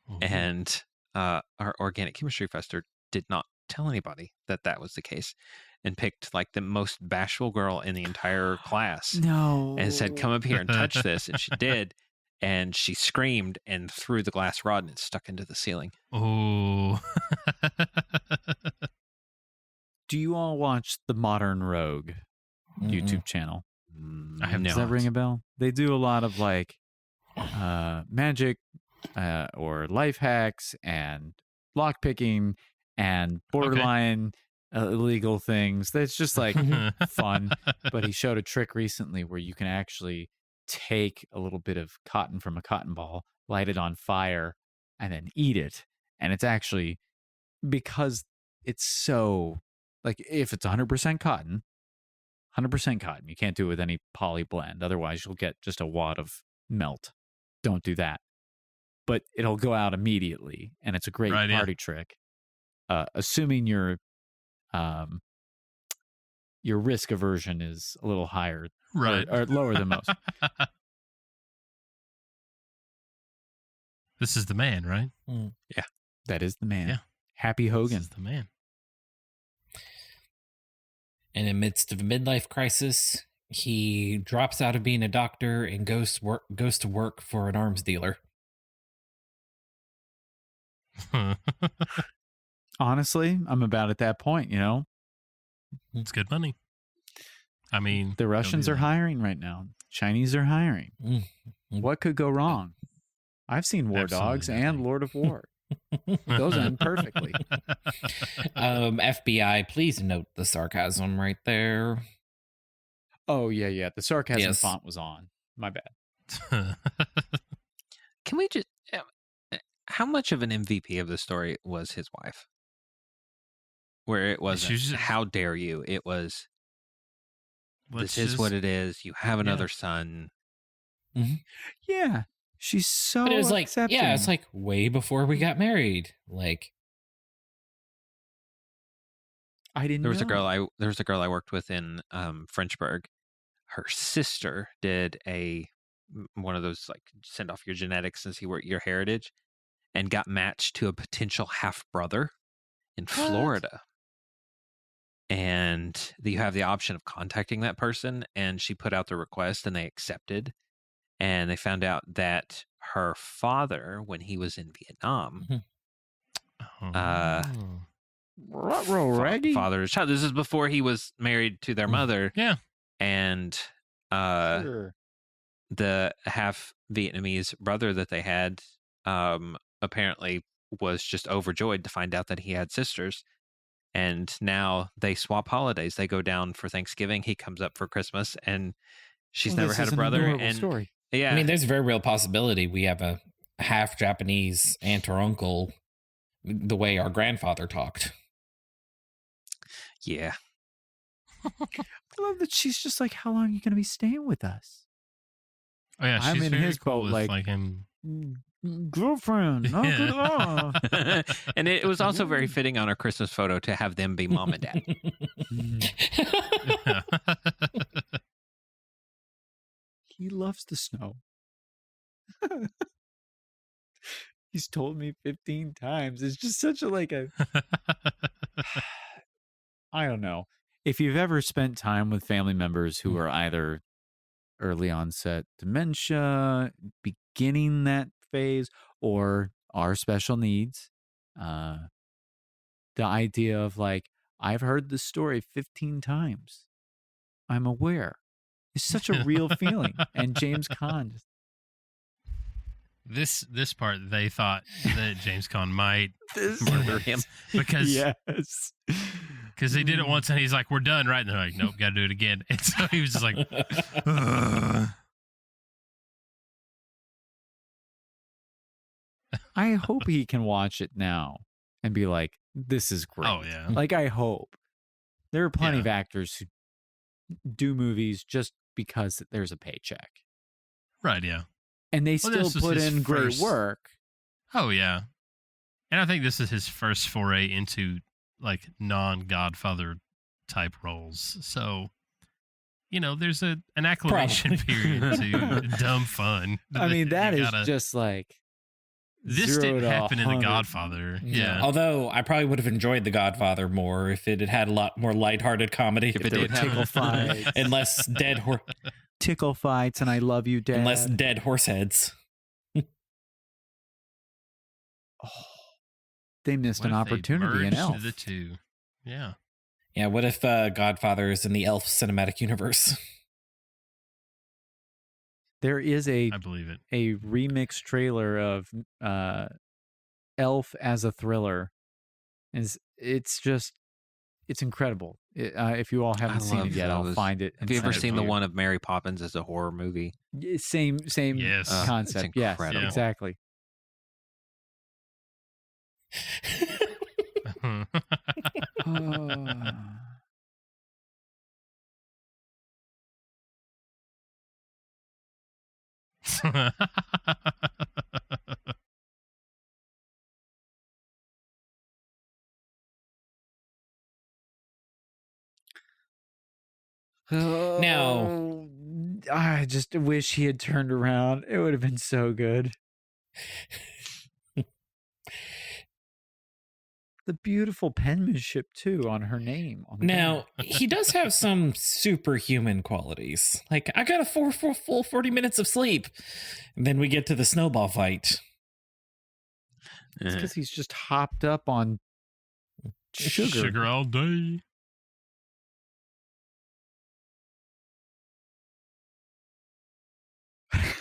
Mm-hmm. And our organic chemistry professor did not tell anybody that was the case, and picked like the most bashful girl in the entire class. No. And said, "Come up here and touch this." And she did. And she screamed and threw the glass rod, and it stuck into the ceiling. Oh. Do you all watch the Modern Rogue YouTube channel? I have Does that ring a bell? They do a lot of like magic or life hacks and lockpicking and borderline illegal things. That's just like fun. But he showed a trick recently where you can actually take a little bit of cotton from a cotton ball, light it on fire, and then eat it. And it's actually, because it's so, like, if it's 100% cotton, you can't do it with any poly blend. Otherwise, you'll get just a wad of melt. Don't do that. But it'll go out immediately, and it's a great party trick. Assuming your risk aversion is a little higher, or lower than most. This is the man, right? Yeah, that is the man. Yeah, Happy Hogan. This is the man. And in the midst of a midlife crisis, he drops out of being a doctor and goes to work for an arms dealer. Honestly, I'm about at that point, you know? It's good money. I mean, the Russians are hiring right now. Chinese are hiring. What could go wrong? I've seen War Dogs and Lord of War. Those end perfectly. FBI, please note the sarcasm right there. Oh, yeah. The sarcasm font was on. My bad. Can we just... how much of an MVP of the story was his wife? Where it wasn't, how dare you? It was, this is what it is. You have another son. Mm-hmm. Yeah. She's so But it was like, accepting. yeah, it's like way before we got married. Like, I didn't know. There was a girl I worked with in Frenchburg. Her sister did one of those, like, send off your genetics and see what your heritage, and got matched to a potential half brother in Florida. And you have the option of contacting that person, and she put out the request and they accepted. And they found out that her father, when he was in Vietnam, father's child. This is before he was married to their mother. Yeah. And the half Vietnamese brother that they had apparently was just overjoyed to find out that he had sisters. And now they swap holidays. They go down for Thanksgiving. He comes up for Christmas, and she's never had a brother. And story. Yeah, I mean, there's a very real possibility we have a half Japanese aunt or uncle, the way our grandfather talked. Yeah. I love that she's just like, how long are you going to be staying with us? Oh, yeah, I'm in his cool boat, with, like him. Girlfriend. And it was also very fitting on our Christmas photo to have them be mom and dad. He loves the snow. He's told me 15 times. It's just such a I don't know. If you've ever spent time with family members who are either early onset dementia, beginning that phase, or are special needs, the idea of like, I've heard this story 15 times. I'm aware. It's such a real feeling. And James Caan just... This part, they thought that James Caan might murder him because yes. Because he did it once and he's like, we're done, right? And they're like, nope, got to do it again. And so he was just like, ugh. I hope he can watch it now and be like, this is great. Oh, yeah. Like, I hope. There are plenty Yeah. of actors who do movies just because there's a paycheck. Right, yeah. And they Well, still this was put his in great first- work. Oh, yeah. And I think this is his first foray into like non-Godfather type roles. So, you know, there's an acclimation period to dumb fun. I mean, that You is gotta- just like This 0 didn't to happen in The 100. Godfather. Yeah. Although I probably would have enjoyed The Godfather more if it had had a lot more lighthearted comedy. If it there did were have- tickle fights, and less dead tickle fights, and I love you, Dad. and less dead horse heads. They missed What an if they opportunity in merged Elf. the two. Yeah. Yeah, what if Godfather is in the Elf cinematic universe? There is a I believe it. remix trailer of Elf as a thriller. It's incredible. If you all haven't seen it yet, I'll find it. Have you ever send it seen to the you. one of Mary Poppins as a horror movie? Same Yes. concept. It's Yes, incredible. exactly. Now- I just wish he had turned around. It would have been so good. The beautiful penmanship too on her name. On the Now, he does have some superhuman qualities. Like, I got a full 40 minutes of sleep. And then we get to the snowball fight. It's because he's just hopped up on sugar. Sugar all day.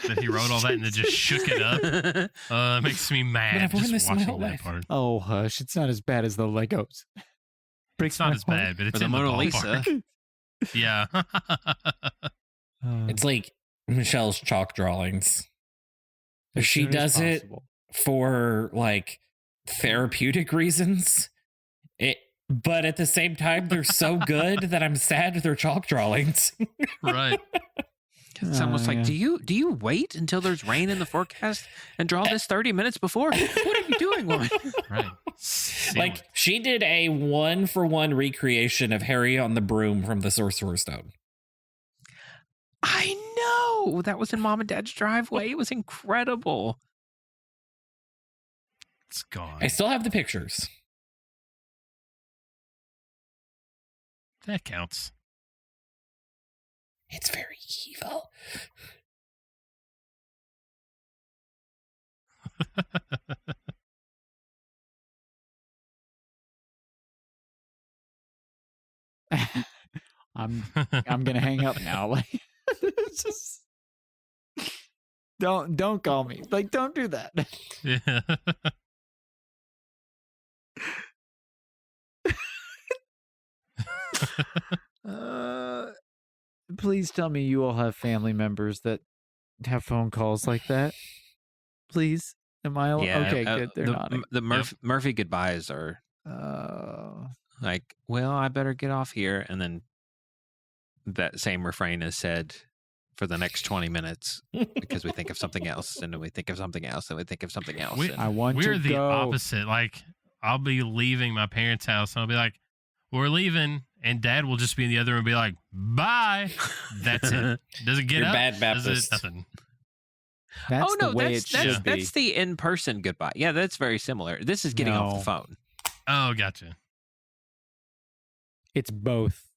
That he wrote all that and then just shook it up. It makes me But mad I've worn just this my watching whole that life. part. Oh, hush. It's not as bad as the Legos. It's not as bad, but it's For the in Mona the Lisa. ballpark. Yeah. It's like Michelle's chalk drawings. She does it for like therapeutic reasons. But at the same time, they're so good that I'm sad with their chalk drawings. Right. It's almost like, do you wait until there's rain in the forecast and draw this 30 minutes before? What are you doing, woman? Right. Like, she did a 1-for-1 recreation of Harry on the broom from the Sorcerer's Stone. I know. That was in Mom and Dad's driveway. It was incredible. It's gone. I still have the pictures. That counts. It's very evil. I'm gonna hang up now. Like, it's just don't call me. Like, don't do that. Yeah. Please tell me you all have family members that have phone calls like that. Please, am I okay? Good. They're nodding. The Murphy goodbyes are like, well, I better get off here, and then that same refrain is said for the next 20 minutes because we think of something else, and then we think of something else, and we think of something else. I want We're to the go. opposite. Like, I'll be leaving my parents' house, and I'll be like, we're leaving. And Dad will just be in the other room and be like, bye. That's it. Doesn't get You're up. bad Does it? Baptist. Nothing. That's oh no, the way that's it should be. that's the in-person goodbye. Yeah, that's very similar. This is getting off No. the phone. Oh, gotcha. It's both.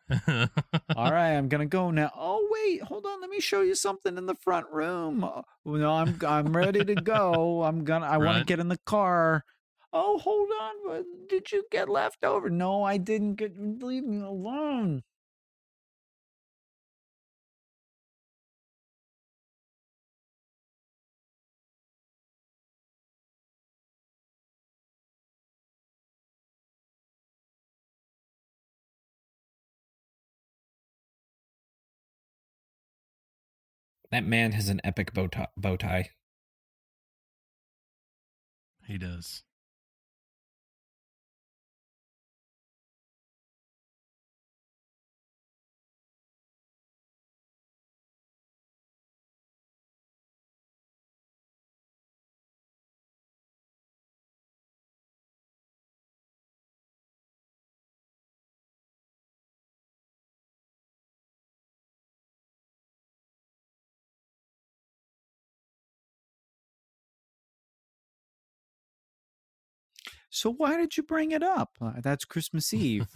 All right, I'm gonna go now. Oh wait, hold on. Let me show you something in the front room. Oh, no, I'm ready to go. I want to Right. get in the car. Oh, hold on. Did you get left over? No, I didn't. Leave me alone. That man has an epic bow tie. He does. So why did you bring it up? That's Christmas Eve.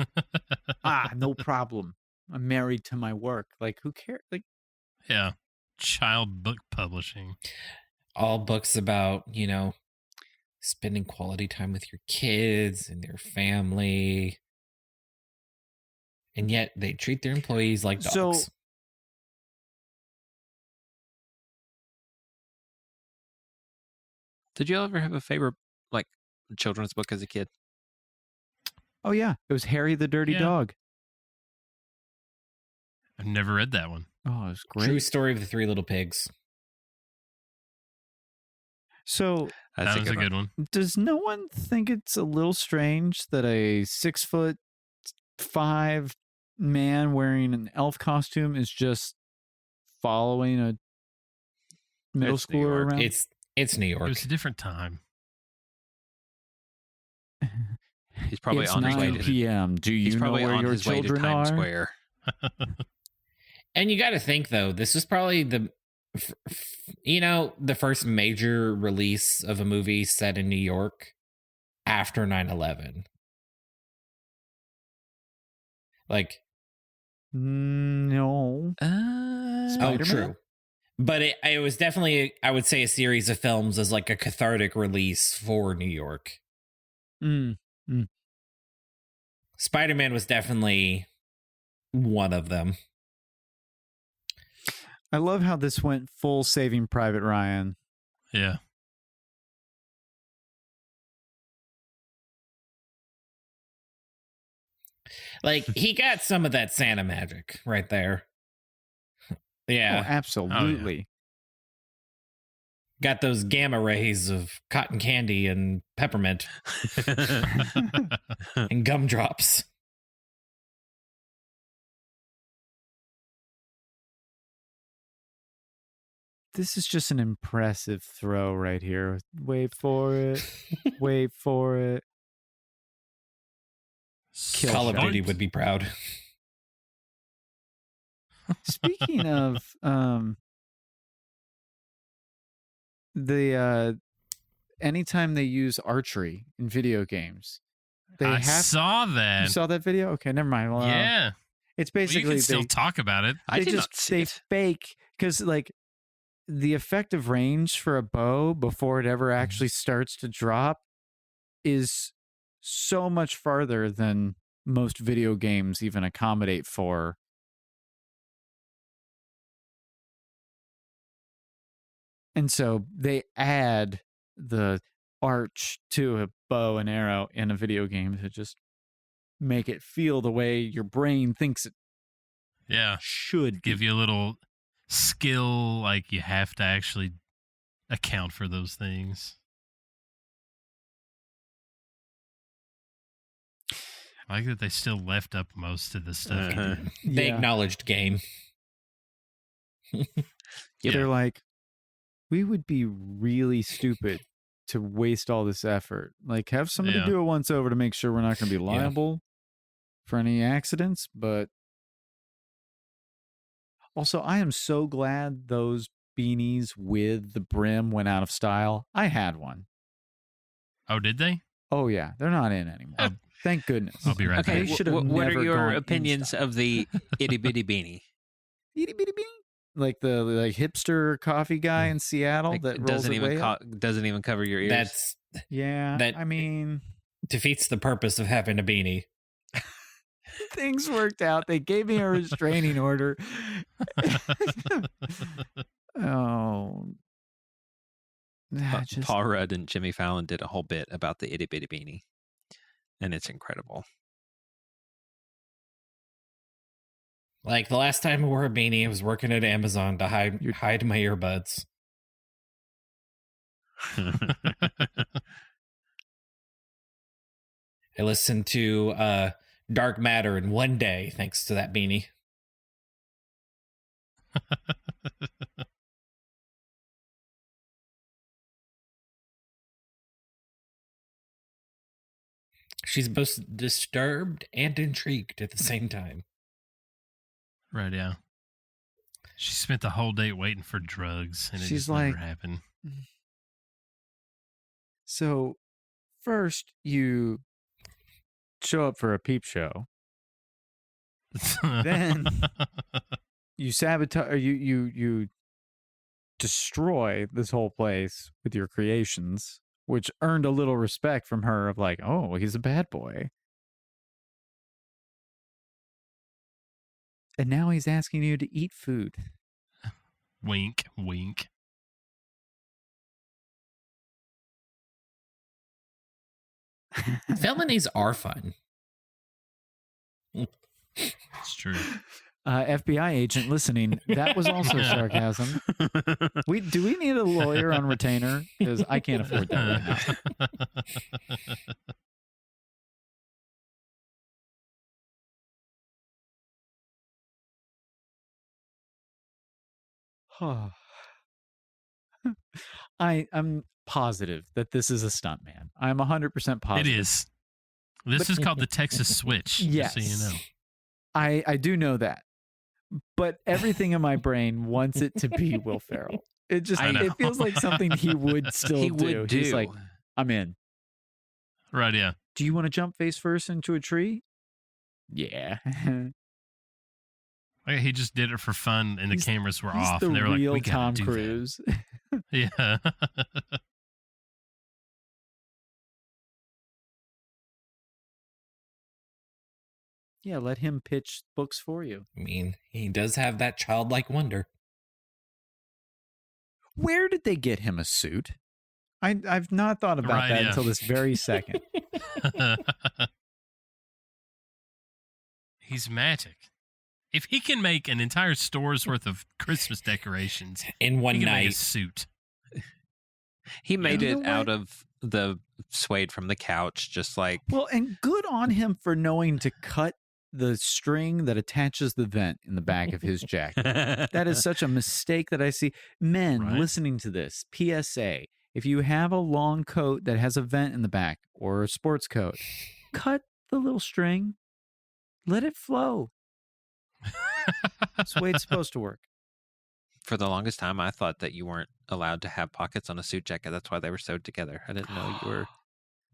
No problem. I'm married to my work. Like, who cares? Like, Yeah. Child book publishing. All books about, spending quality time with your kids and their family. And yet they treat their employees like dogs. So, did you ever have a favorite like children's book as a kid? oh yeah, it was Harry the Dirty Yeah. Dog. I've never read that one. Oh, it was great. True Story of the Three Little Pigs. So That was a good one. does no one think it's a little strange that a 6'5" man wearing an elf costume is just following a middle It's New schooler York. around? It's New It York. was a different time. He's probably it's on his way 9 to. p.m. Do you He's know probably where on your his way to children Times are? Square. And you got to think, though, this was probably the first major release of a movie set in New York after 9/11. Like, No. oh, Spider-Man? true. But it was definitely, I would say, a series of films as like a cathartic release for New York. Mm. Spider-Man was definitely one of them. I love how this went full Saving Private Ryan. Yeah. Like, he got some of that Santa magic right there. Oh, Yeah. absolutely. Got those gamma rays of cotton candy and peppermint and gumdrops. This is just an impressive throw right here. Wait for it. Wait for it. Kill Call of shot. Duty would be proud. Speaking of the anytime they use archery in video games, they I have saw that. You saw that video? Okay, never mind. Well, Yeah. it's Well, you basically can still they, talk about it. I they did just not see they it. fake because like the effective range for a bow before it ever actually starts to drop is so much farther than most video games even accommodate for. And so they add the arch to a bow and arrow in a video game to just make it feel the way your brain thinks it Yeah. should Give you a little skill, like you have to actually account for those things. I like that they still left up most of the stuff. Uh-huh. They Yeah. acknowledged game. They're like, we would be really stupid to waste all this effort. Like, have somebody Yeah. do it once over to make sure we're not going to be liable for any accidents. But also, I am so glad those beanies with the brim went out of style. I had one. Oh, did they? Oh, yeah. They're not in anymore. Thank goodness. I'll be right Okay, back. They should have what are never your gone in opinions style. of the itty bitty beanie? Itty bitty beanie? Like the hipster coffee guy in Seattle Like, that it rolls doesn't it way even up? doesn't even cover your ears. That's Yeah, that- I mean, defeats the purpose of having a beanie. things worked out. They gave me a restraining order. Oh, just Paul Rudd and Jimmy Fallon did a whole bit about the itty bitty beanie, and it's incredible. Like the last time I wore a beanie, I was working at Amazon to hide my earbuds. I listened to Dark Matter in one day thanks to that beanie. She's both disturbed and intrigued at the same time. Right, yeah. She spent the whole day waiting for drugs, and it She's just like, never happened. So, first you show up for a peep show. Then you sabotage, or you destroy this whole place with your creations, which earned a little respect from her of like, oh, he's a bad boy. And now he's asking you to eat food. Wink, wink. Felonies are fun. It's true. FBI agent listening, that was also sarcasm. Do we need a lawyer on retainer? Because I can't afford that right now. I'm positive that this is a stuntman. I'm 100% positive. It is. This is called the Texas Switch. Yes. Just so you know. I do know that. But everything in my brain wants it to be Will Ferrell. It feels like something he would still do. He's like, I'm in. Right, yeah. Do you want to jump face first into a tree? Yeah. He just did it for fun, and the cameras were off. The and they were real like, we Tom gotta do Cruise. that. Yeah. Yeah, let him pitch books for you. I mean, he does have that childlike wonder. Where did they get him a suit? I've not thought about that until this very second. He's magic. If he can make an entire store's worth of Christmas decorations in one he can night, make a suit. He made it out of the suede from the couch, just like. Well, and good on him for knowing to cut the string that attaches the vent in the back of his jacket. That is such a mistake that I see. Men listening to this, PSA, if you have a long coat that has a vent in the back or a sports coat, cut the little string, let it flow. That's the way it's supposed to work. For the longest time, I thought that you weren't allowed to have pockets on a suit jacket. That's why they were sewed together. I didn't know you were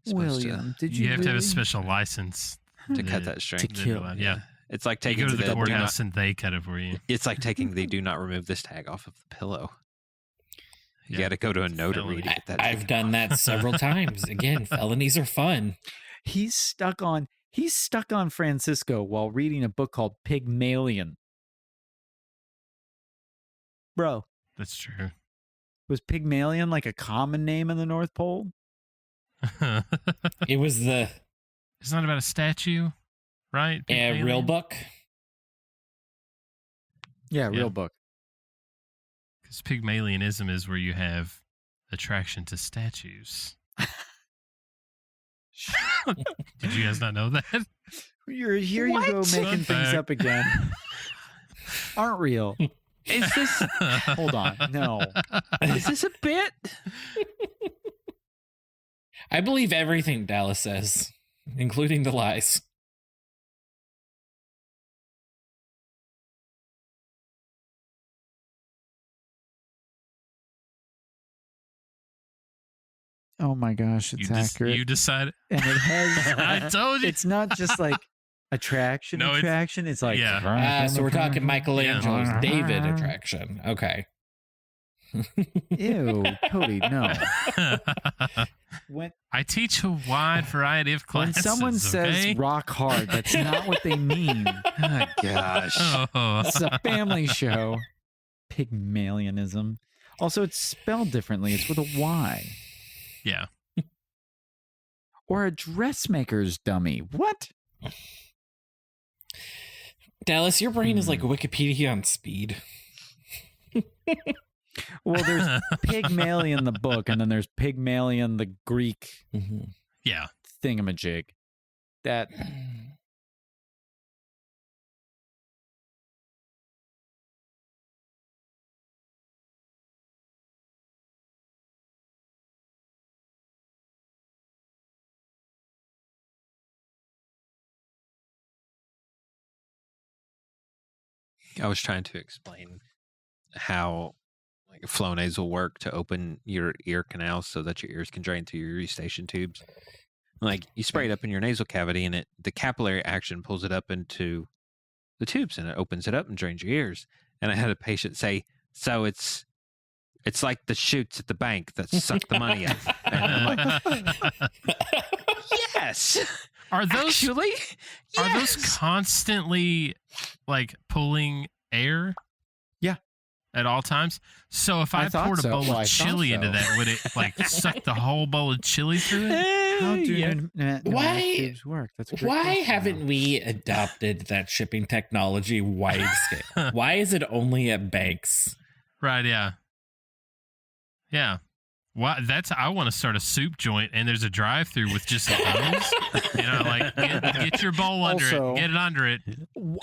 supposed William, to. did you have to have a really? special license To cut that string. To kill. Yeah. It's like You taking go to the do courthouse not- and they cut it for you. It's like taking the do not remove this tag off of the pillow. You got to go to a notary to get that. I've done that several times. Again, felonies are fun. He's stuck on Francisco while reading a book called Pygmalion. Bro. That's true. Was Pygmalion like a common name in the North Pole? It was the... It's not about a statue, right? A real book? Yeah, real book. Because Pygmalionism is where you have attraction to statues. Did you guys not know that? Here you go making things up again. Aren't real. Is this? Hold on. No. Is this a bit? I believe everything Dallas says, including the lies. Oh my gosh, it's accurate. You decided. And it has. I told you. It's not just like attraction. It's like. Yeah. So we're talking Michelangelo's David attraction. Okay. Ew, Cody, no. When I teach a wide variety of when classes. someone says rock hard, that's not what they mean. Oh, gosh. Oh. It's a family show. Pygmalionism. Also, it's spelled differently. It's with a Y. Yeah. Or a dressmaker's dummy. What? Dallas, your brain is like Wikipedia on speed. Well, there's Pygmalion the book, and then there's Pygmalion the Greek Yeah. thingamajig. That I was trying to explain how like Flonase will work to open your ear canals so that your ears can drain through your eustachian tubes. Like you spray it up in your nasal cavity, and the capillary action pulls it up into the tubes, and it opens it up and drains your ears. And I had a patient say, "So it's like the chutes at the bank that suck the money out." And I'm like, yes. Are those Actually, Are those yes. constantly like pulling air? Yeah. At all times. So if I thought poured a so. bowl Well, I of thought chili into so. that, would it like suck the whole bowl of chili through it? how do Why- tubes work? That's a great Why question. haven't we adopted that shipping technology wide scale? Why is it only at banks? Right, yeah. Yeah. Why I want to start a soup joint, and there's a drive-through with just a hose. Like get your bowl under Also- it, get it under it.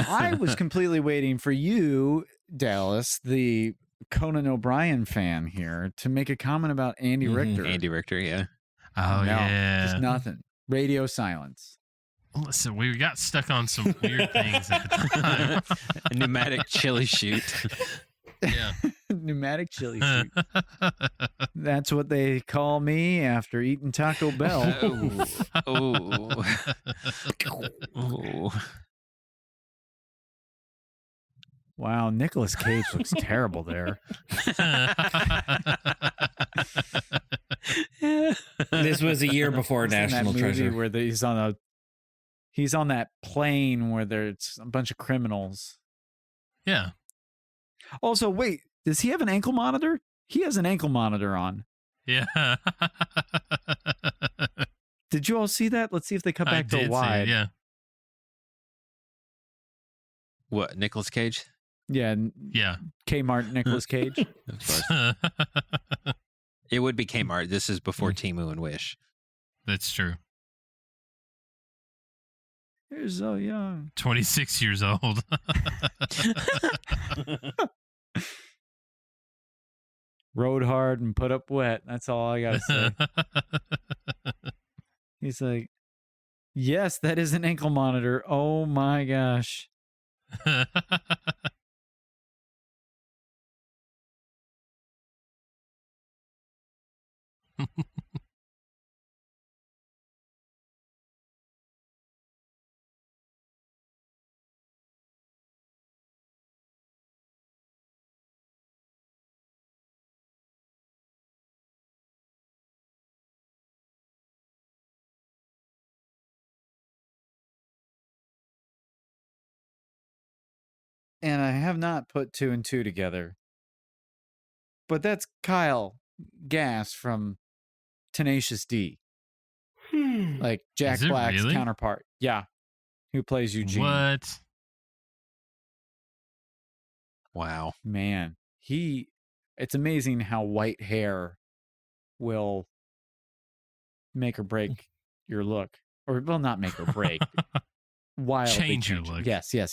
I was completely waiting for you, Dallas, the Conan O'Brien fan here, to make a comment about Andy Richter. Andy Richter, yeah. Oh No, yeah. just nothing. Radio silence. Listen, we got stuck on some weird things at the time. A pneumatic chili chute. Yeah. Pneumatic chili soup. That's what they call me after eating Taco Bell. Oh. Oh. Wow, Nicolas Cage looks terrible there. This was a year before He's in that National movie Treasure. where he's on that plane where there's a bunch of criminals. Yeah. Also, wait, does he have an ankle monitor? He has an ankle monitor on. Yeah. Did you all see that? Let's see if they cut I back did to see wide. it, yeah. What, Nicolas Cage? Yeah, Yeah. Kmart Nicolas Cage. Of course. It would be Kmart. This is before Temu and Wish. That's true. You're so young. 26 years old. Rode hard and put up wet. That's all I gotta say. He's like, yes, that is an ankle monitor. Oh my gosh. And I have not put two and two together. But that's Kyle Gass from Tenacious D. Like Jack Is it Black's really? counterpart. Yeah. Who plays Eugene. What? Wow. Man, it's amazing how white hair will make or break your look. Or will not make or break. Wildly Change your look. Yes. Yeah.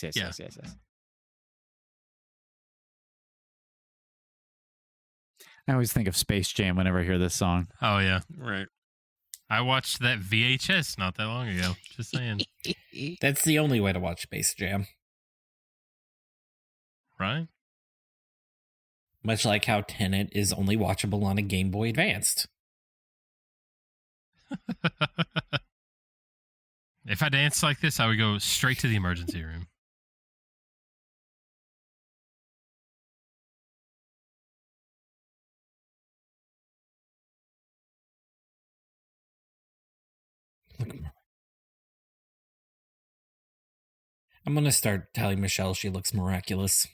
I always think of Space Jam whenever I hear this song. Oh, yeah. Right. I watched that VHS not that long ago. Just saying. That's the only way to watch Space Jam. Right? Much like how Tenet is only watchable on a Game Boy Advanced. If I danced like this, I would go straight to the emergency room. I'm going to start telling Michelle she looks miraculous.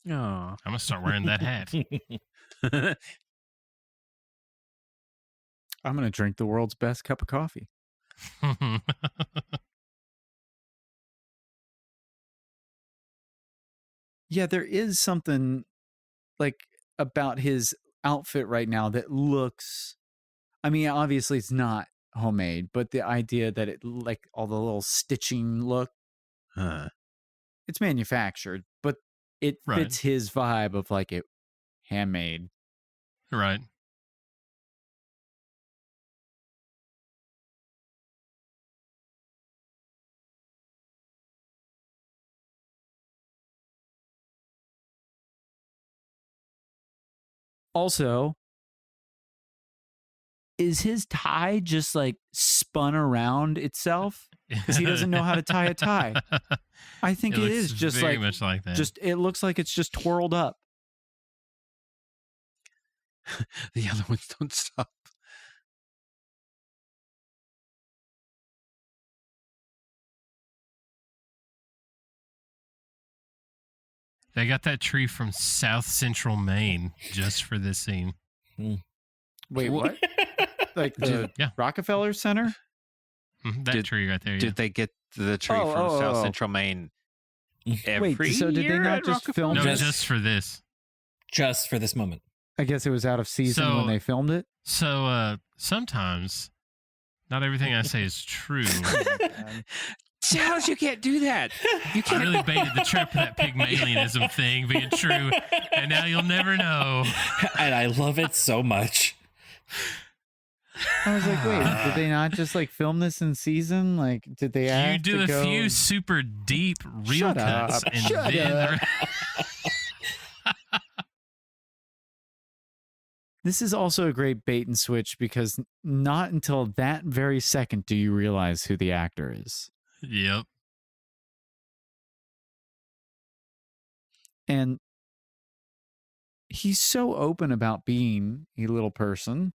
Oh. I'm going to start wearing that hat. I'm going to drink the world's best cup of coffee. Yeah, there is something like about his outfit right now that looks, I mean, obviously it's not homemade, but the idea that it, like all the little stitching look, it's manufactured, but it fits his vibe of like it handmade. Right. Also, is his tie just like spun around itself? Because he doesn't know how to tie a tie. I think it is just very like much like that. Just it looks like it's just twirled up. The other ones don't stop. They got that tree from South Central Maine just for this scene. Wait, what? Like the Rockefeller Center? That tree right there. Did they get the tree from South Central Maine every Wait, so did they year not at just film No, this? just for this. Just for this moment. I guess it was out of season when they filmed it. So sometimes not everything I say is true. Charles, you can't do that. You I can't. really baited the trap for that Pygmalionism thing being true, and now you'll never know. And I love it so much. I was like, wait, did they not just like film this in season? Like, did they have You do to a go... few super deep real Shut cuts, up. and Shut then up. This is also a great bait and switch because not until that very second do you realize who the actor is. Yep. And he's so open about being a little person.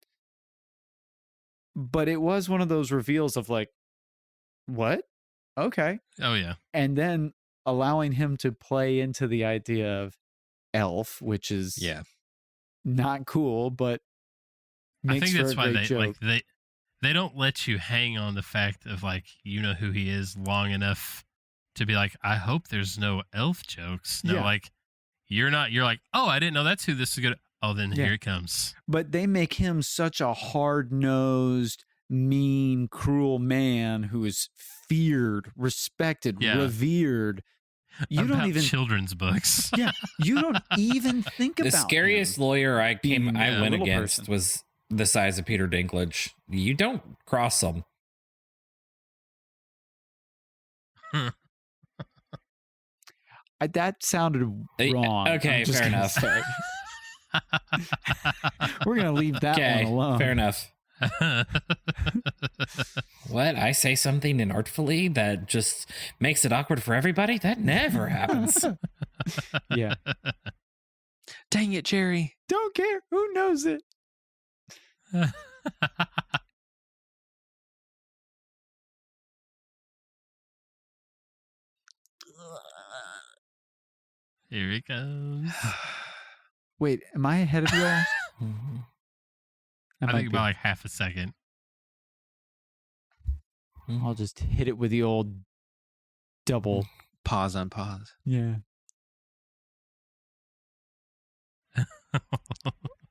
But it was one of those reveals of like, what? Okay. Oh, yeah. And then allowing him to play into the idea of elf, which is not cool, but I makes think that's for a why great they joke. like they don't let you hang on the fact of like you know who he is long enough to be like, I hope there's no elf jokes. No, like you're like, oh, I didn't know that's who this is gonna. Oh, then here it comes. But they make him such a hard-nosed, mean, cruel man who is feared, respected, revered. You About don't even children's books. Yeah, you don't even think about the scariest lawyer I being a went little against person. was the size of Peter Dinklage. You don't cross them. That sounded wrong. Okay, I'm just fair gonna enough. say. We're gonna leave that one alone. Fair enough. What? I say something inartfully that just makes it awkward for everybody? That never happens. Yeah. Dang it, Jerry. Don't care. Who knows it? Here it goes. Wait, am I ahead of y'all? I might think be. about like half a second. I'll just hit it with the old double Pause on pause. Yeah.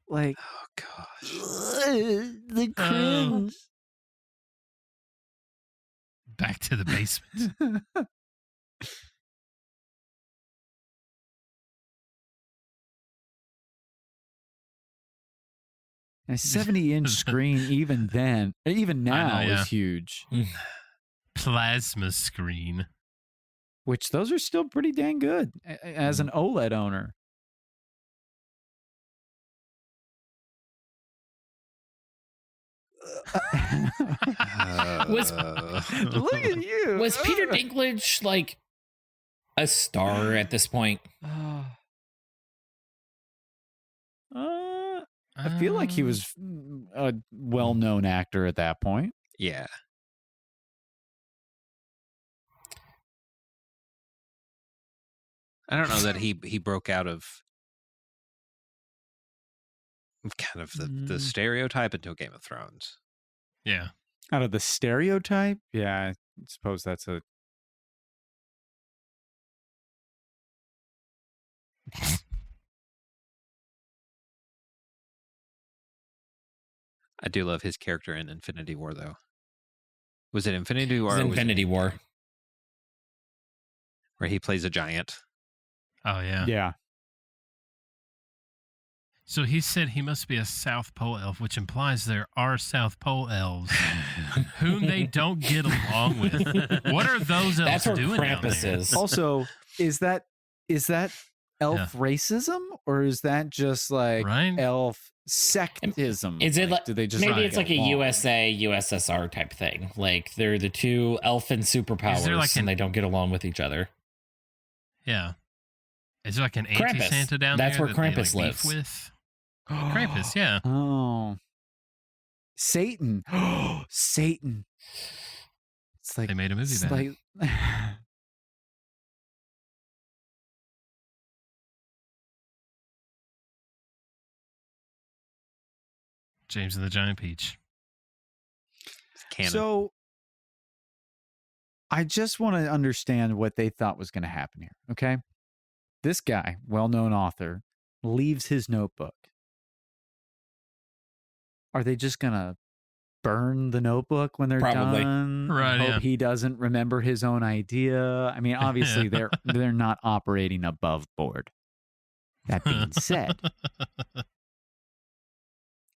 Like, oh gosh, the cringe. Back to the basement. A 70-inch screen, even now, is huge. Plasma screen. Which those are still pretty dang good as an OLED owner. Look at you. Was Peter Dinklage like a star at this point? I feel like he was a well-known actor at that point. Yeah. I don't know that he broke out of kind of the stereotype until Game of Thrones. Yeah. Out of the stereotype? Yeah, I suppose that's a I do love his character in Infinity War, though. Was it Infinity War? It's or was it Infinity War. where he plays a giant? Oh, yeah. Yeah. So he said he must be a South Pole elf, which implies there are South Pole elves whom they don't get along with. What are those elves That's where doing down Krampus there? is. Also, is that elf Yeah. racism, or is that just like Right? elf sectism? Is it like do they just maybe not it's get like a along? USA USSR type thing? Like they're the two elfin superpowers, like and they don't get along with each other. Yeah. Is there like an Krampus. anti-Santa down That's there? where that they, Krampus like, lives. beef with? Krampus, yeah. Oh, Satan! Satan! It's like They made a movie it's about it. like James and the Giant Peach. It's canon. So I just want to understand what they thought was going to happen here. Okay. This guy, well-known author, leaves his notebook. Are they just going to burn the notebook when they're Probably. done? Right, Hope yeah. he doesn't remember his own idea. I mean, obviously they're not operating above board. That being said,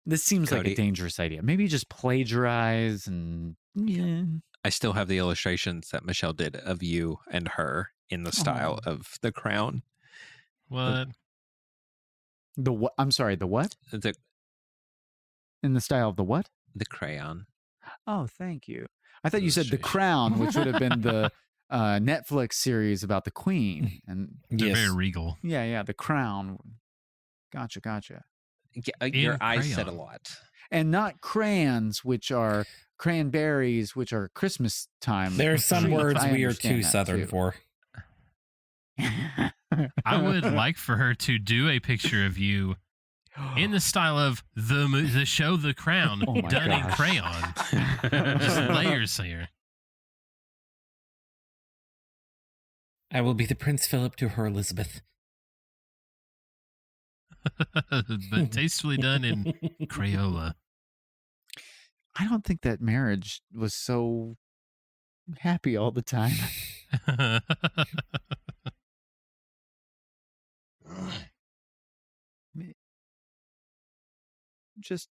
this seems like Cody. a dangerous idea. Maybe just plagiarize and yeah. I still have the illustrations that Michelle did of you and her in the style of the crown. What? The what? I'm sorry, the what? The In the style of the what? crayon. Oh, thank you. I thought you said The Crown, which would have been the Netflix series about the Queen. And They're Yes. very regal. yeah, The Crown. Gotcha. Your In eyes said a crayon. lot. And not crayons, which are cranberries, which are Christmas time. There are some treats. words I we are understand too that, southern too. for. I would like for her to do a picture of you in the style of the show The Crown, Oh my done in gosh. crayon. Just layers here. I will be the Prince Philip to her Elizabeth. But tastefully done in Crayola. I don't think that marriage was so happy all the time. Just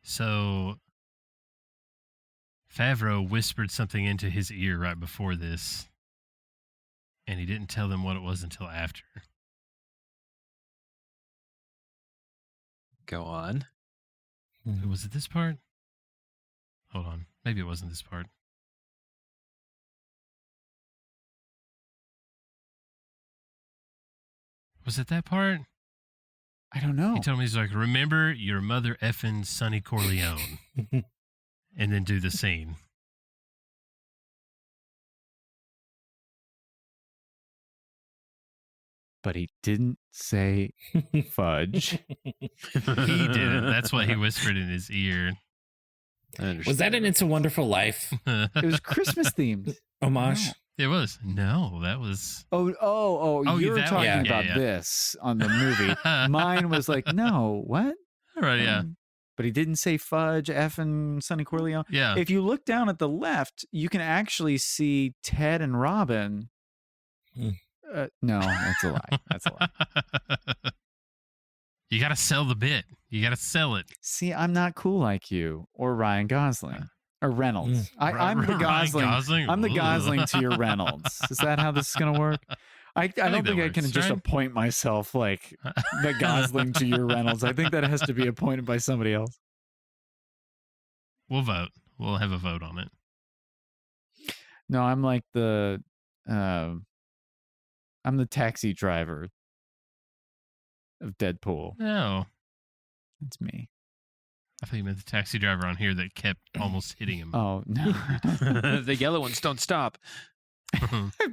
So Favreau whispered something into his ear right before this, and he didn't tell them what it was until after. Go on. Was it this part? Hold on. Maybe it wasn't this part. Was it that part? I don't know. He told me, he's like, remember your mother effing Sonny Corleone. And then do the scene. But he didn't say fudge. He didn't. That's what he whispered in his ear. Was that an It's a Wonderful Life It was Christmas themed. homage? It was. No, that was. Oh, Oh, you're that talking one? Yeah, about yeah. this on the movie. Mine was like, no, what? Right, yeah. But he didn't say fudge, effing Sonny Corleone. Yeah. If you look down at the left, you can actually see Ted and Robin. No, that's a lie. That's a lie. You got to sell the bit. You got to sell it. See, I'm not cool like you or Ryan Gosling or Reynolds. I'm the Ryan Gosling. Gosling? I'm the Ugh. Gosling to your Reynolds. Is that how this is going to work? I don't that think I can works, just right? appoint myself like the Gosling to your Reynolds. I think that has to be appointed by somebody else. We'll vote. We'll have a vote on it. No, I'm like I'm the taxi driver of Deadpool. No. It's me. I thought you meant the taxi driver on here that kept almost hitting him. Oh, no. The yellow ones don't stop.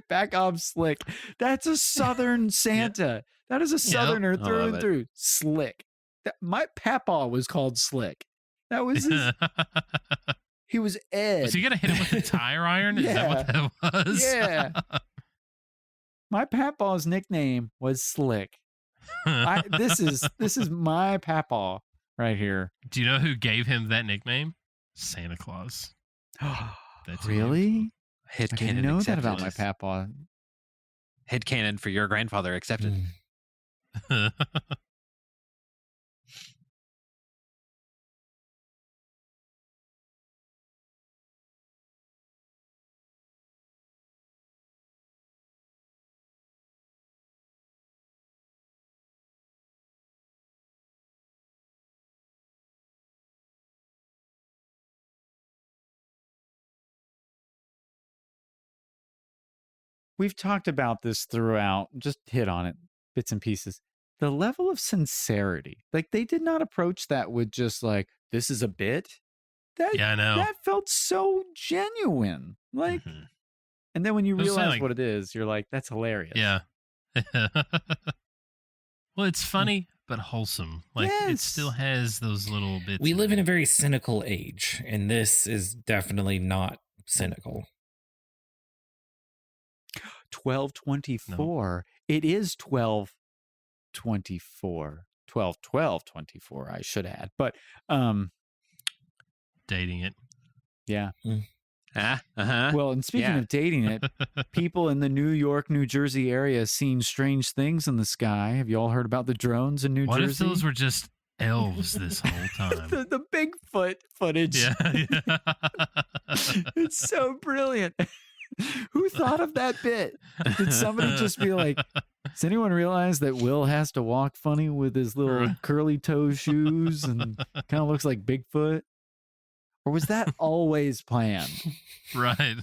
Back off, Slick. That's a Southern Santa. That is a Southerner I through love and it. through. Slick. My papaw was called Slick. That was his. He was Ed. Was he going to hit him with a tire iron? Is that what that was? Yeah. My papaw's nickname was Slick. This is my papaw right here. Do you know who gave him that nickname? Santa Claus. That's Really? Head I didn't canon know accepted. that about my papaw. Head canon for your grandfather accepted. We've talked about this throughout, just hit on it, bits and pieces. The level of sincerity, like they did not approach that with just like, this is a bit. That, Yeah, I know. That felt so genuine. Like, and then when you It was realize like- what it is, you're like, that's hilarious. Yeah. Well, it's funny, but wholesome. Like, it Yes. still has those little bits. We live in a very cynical age, and this is definitely not cynical. 12/24. It is 12/24. 12/12/24, I should add. But dating it. yeah. Uh-huh. Well, and speaking of dating it, people in the New York, New Jersey area seen strange things in the sky. Have you all heard about the drones in New What Jersey? if those were just elves this whole time? the Bigfoot footage. Yeah. It's so brilliant. Who thought of that bit? Did somebody just be like, does anyone realize that Will has to walk funny with his little curly toe shoes and kind of looks like Bigfoot? Or was that always planned? Right.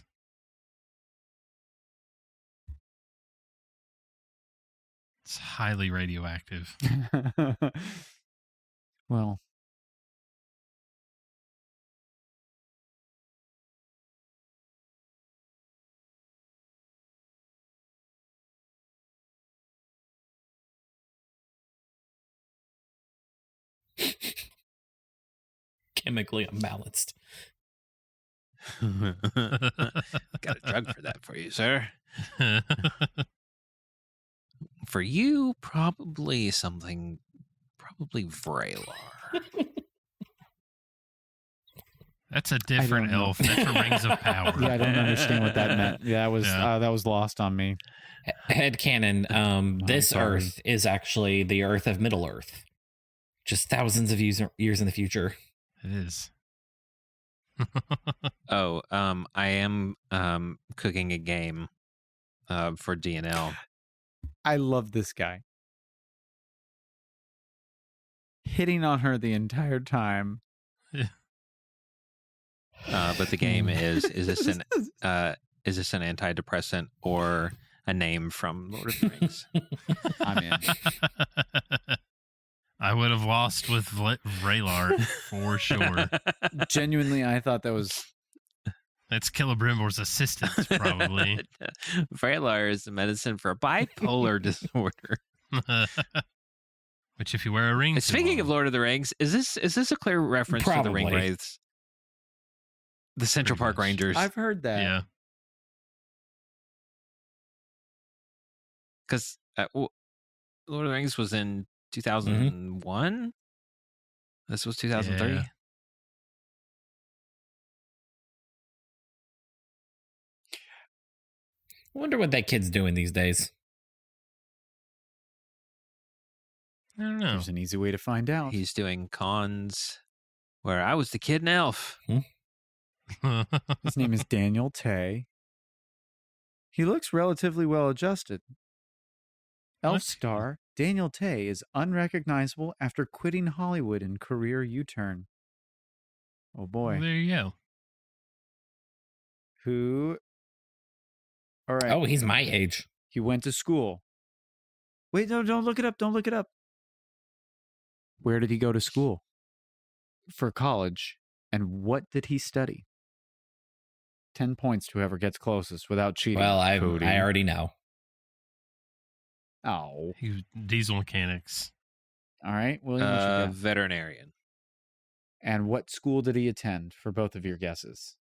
It's highly radioactive. Well, Chemically unbalanced. Got a drug for that for you, sir. For you, probably Vraylar. That's a different know. elf. That's from Rings of Power. yeah, I don't understand what that meant. Yeah, that was lost on me. Headcanon, this sorry. Earth is actually the Earth of Middle Earth. Just thousands of years in the future. It is. Oh, I am cooking a game for DNL. I love this guy. Hitting on her the entire time. But the game is this an antidepressant or a name from Lord of the Rings? I'm in. I would have lost with Vraylar for sure. Genuinely, I thought that was That's Celebrimbor's assistant, probably. Vraylar is the medicine for bipolar disorder. Which, if you wear a ring, Speaking of Lord of the Rings, is this a clear reference to the Ring Probably. Wraiths? The Central Pretty Park much. Rangers. I've heard that. yeah, Because Lord of the Rings was in 2001. This was 2003. Yeah. I wonder what that kid's doing these days. I don't know. There's an easy way to find out. He's doing cons where I was the kid and elf. His name is Daniel Tay. He looks relatively well adjusted. Elf What? star Daniel Tay is unrecognizable after quitting Hollywood in career U-turn. Oh boy. There you go. Who? All right. Oh, he's my age. He went to school. Wait, no, don't look it up. Don't look it up. Where did he go to school? for college, and what did he study? 10 points to whoever gets closest without cheating. Well, I Cody. already know. Oh. He was diesel mechanics. All right, William, what's your guess? Veterinarian. And what school did he attend for both of your guesses?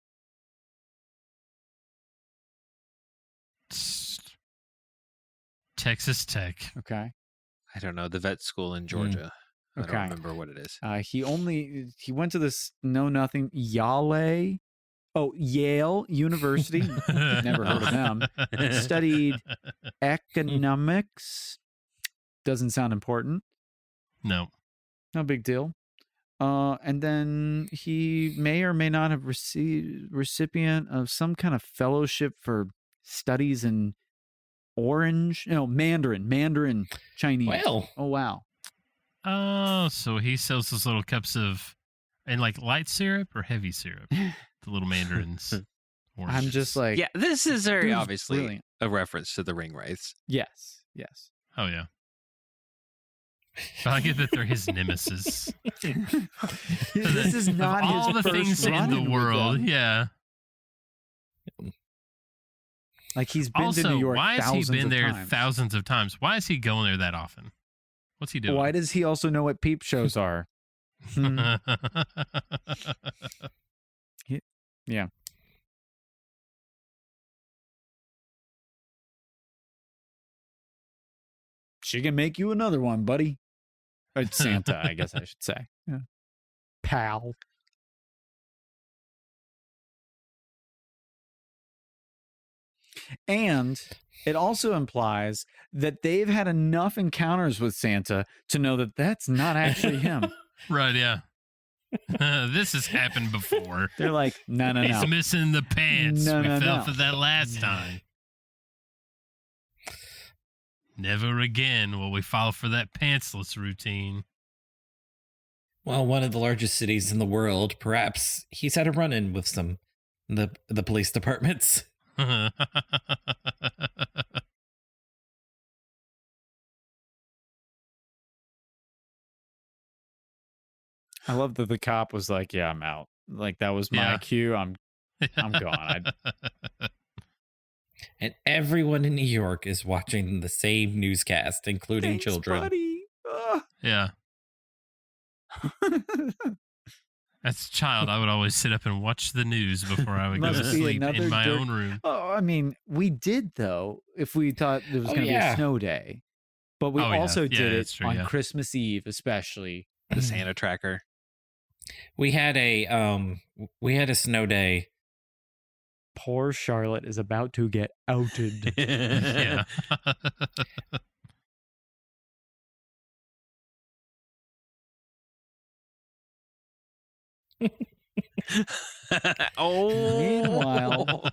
Texas Tech. Okay. I don't know. The vet school in Georgia. I Okay. don't remember what it is. He went to this know-nothing Yale University. Never heard of them. Studied economics. Doesn't sound important. No. No big deal. And then he may or may not have received recipient of some kind of fellowship for studies in Mandarin Chinese. Well. Oh, wow. Oh, so he sells those little cups of, and like light syrup or heavy syrup? The little mandarins. I'm just like, Yeah, this is very dude's obviously brilliant. a reference to the ring wraiths. Yes. Oh, yeah. But I get that they're his nemesis. This is not of all his the first things in run-in the with world. them. Yeah. Like he's been Also, to New York why has he thousands been of there times. thousands of times? Why is he going there that often? What's he doing? Why does he also know what peep shows are? Yeah. She can make you another one, buddy. Or Santa, I guess I should say. Yeah. Pal. And it also implies that they've had enough encounters with Santa to know that that's not actually him. Right, yeah. This has happened before. They're like, no. He's missing the pants. No, we no, fell no. for that last time. Never again will we fall for that pantsless routine. Well, one of the largest cities in the world, perhaps he's had a run-in with the police departments. I love that the cop was like, yeah, I'm out. Like that was my cue. I'm gone. And everyone in New York is watching the same newscast, including Thanks, children. buddy. Yeah. As a child, I would always sit up and watch the news before I would go to Must be sleep in another my dirt- own room. Oh, I mean, we did though. If we thought there was going to be a snow day, but we Oh, yeah. also Yeah, did that's it true, on yeah. Christmas Eve, especially. The Santa tracker. We had a snow day. Poor Charlotte is about to get outed. Yeah. Oh. Meanwhile,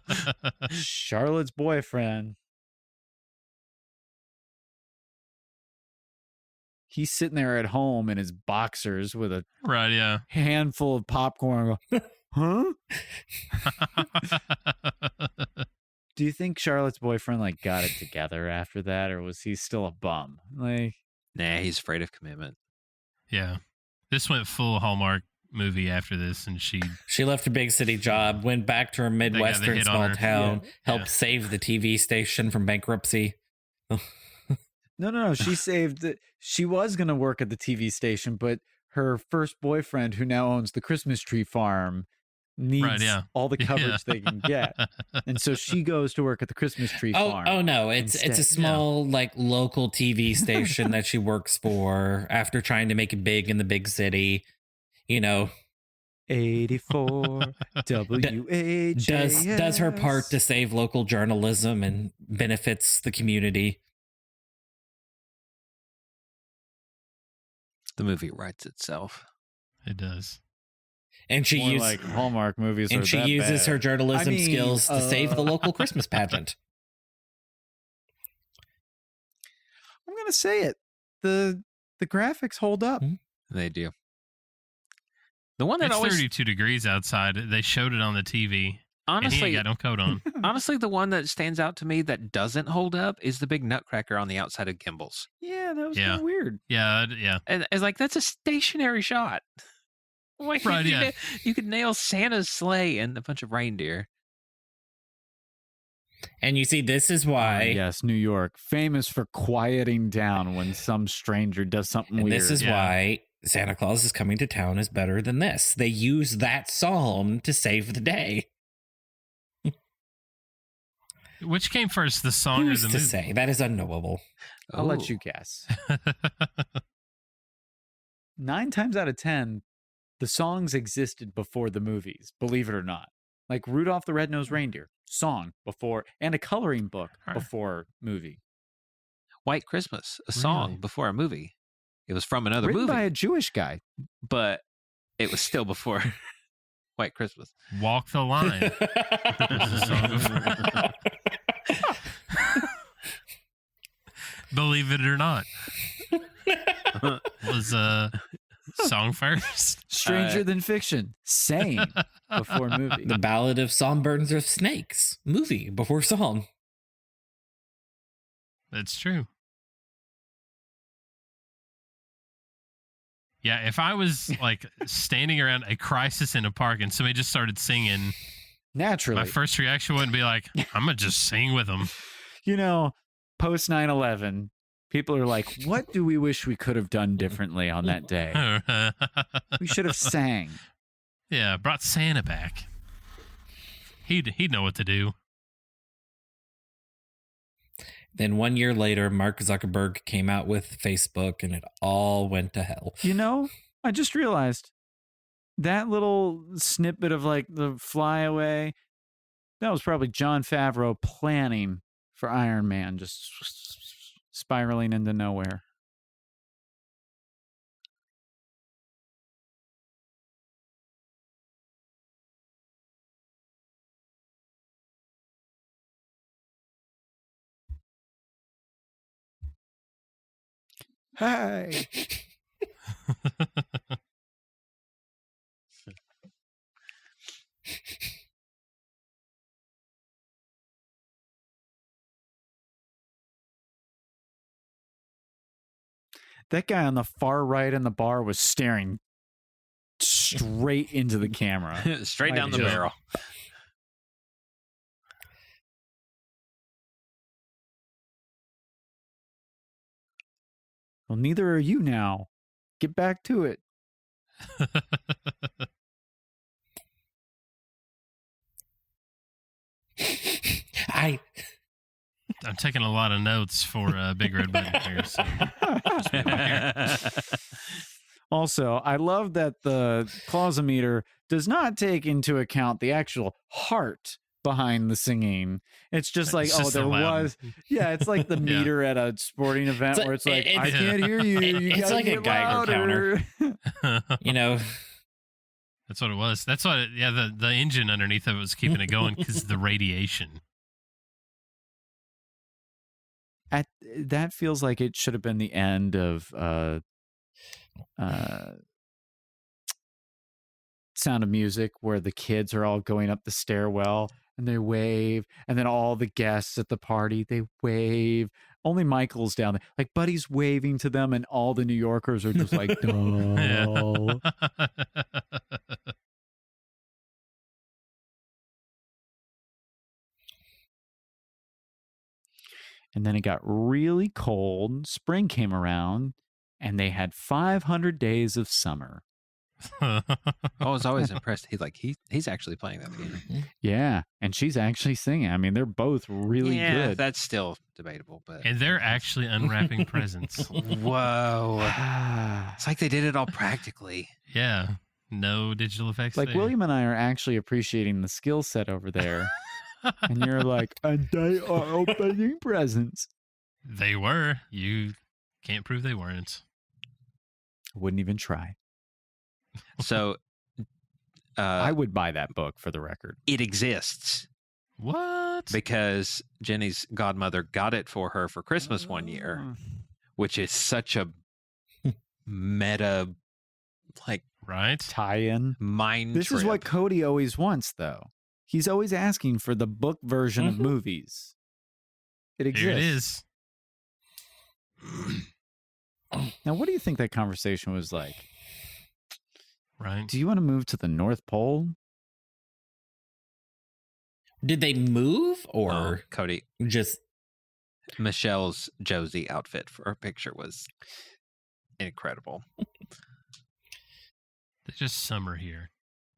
Charlotte's boyfriend, he's sitting there at home in his boxers with a Right, yeah. handful of popcorn. Huh? Do you think Charlotte's boyfriend like got it together after that, or was he still a bum? Like, Nah, he's afraid of commitment. Yeah. This went full Hallmark movie after this, and She left her big city job, went back to her Midwestern hit on small her. town, Yeah. helped save the TV station from bankruptcy. no. She was going to work at the TV station, but her first boyfriend, who now owns the Christmas tree farm, needs Right, yeah. all the coverage they can get. And so she goes to work at the Christmas tree farm. Oh no, it's a instead. small like local TV station that she works for after trying to make it big in the big city. You know, 84 WHAS. does her part to save local journalism and benefits the community. The movie writes itself. it does. And she More uses like Hallmark movies. and are she that uses bad. her journalism I mean, skills to save the local Christmas pageant. I'm gonna say it. The graphics hold up. They do. The one that It's always 32 degrees outside. They showed it on the TV. And he honestly ain't got no coat on. honestly the one that stands out to me that doesn't hold up is the big nutcracker on the outside of Gimbals. Yeah, that was Yeah. kind of weird. Yeah, yeah. And it's like that's a stationary shot. Wait, Right, yeah. You could nail Santa's sleigh and a bunch of reindeer. And you see, this is why. Yes, New York, famous for quieting down when some stranger does something And weird. this is why Santa Claus is Coming to Town is better than this. They use that psalm to save the day. Which came first, the song Who's or the to movie? say? That is unknowable. I'll let you guess. 9 times out of 10, the songs existed before the movies, believe it or not. Like Rudolph the Red-Nosed Reindeer, song before, and a coloring book before movie. White Christmas, a song before a movie. It was from another Written movie. by a Jewish guy. But it was still before White Christmas. Walk the Line. Was the song before. Believe it or not. Was song first. Stranger Than Fiction, same before movie. The Ballad of Songbirds of Snakes, movie before song. That's true. Yeah, if I was like standing around a crisis in a park and somebody just started singing, naturally, my first reaction wouldn't be like, I'm going to just sing with them. You know, post 9/11, people are like, what do we wish we could have done differently on that day? We should have sang. Yeah, brought Santa back. He'd know what to do. Then 1 year later, Mark Zuckerberg came out with Facebook and it all went to hell. You know, I just realized that little snippet of like the flyaway, that was probably Jon Favreau planning for Iron Man, just spiraling into nowhere. Hey. That guy on the far right in the bar was staring straight into the camera. Straight down the barrel. Well, neither are you now. Get back to it. I'm taking a lot of notes for Big Red Button here. So just be here. Also, I love that the clausometer does not take into account the actual heart behind the singing. It's just like, It's just there so loud. was. Yeah, it's like the meter at a sporting event where it's like, I can't hear you. You It's gotta like a get Geiger louder. You know, That's what it was. That's what the engine underneath of it was keeping it going because the radiation. That feels like it should have been the end of Sound of Music, where the kids are all going up the stairwell and they wave, and then all the guests at the party, they wave. Only Michael's down there. Like, Buddy's waving to them, and all the New Yorkers are just like, no. And then it got really cold. Spring came around, and they had 500 days of summer. I was always impressed. He's actually playing that piano. Yeah, and she's actually singing. I mean, they're both really good. That's still debatable, but And they're actually unwrapping presents. whoa, it's like they did it all practically. Yeah. No digital effects. Like, there. William and I are actually appreciating the skill set over there. And you're like, and they are opening presents. They were. You can't prove they weren't. Wouldn't even try. So I would buy that book, for the record. it exists What? because Jenny's godmother got it for her for Christmas one year, which is such a meta, like, Right? Tie-in. mind This is trip. what Cody always wants, though. He's always asking for the book version of movies. It exists. Here it is. Now, what do you think that conversation was like? Right. Do you want to move to the North Pole? Did they move or Cody, just Michelle's Josie outfit for her picture was incredible. It's just summer here.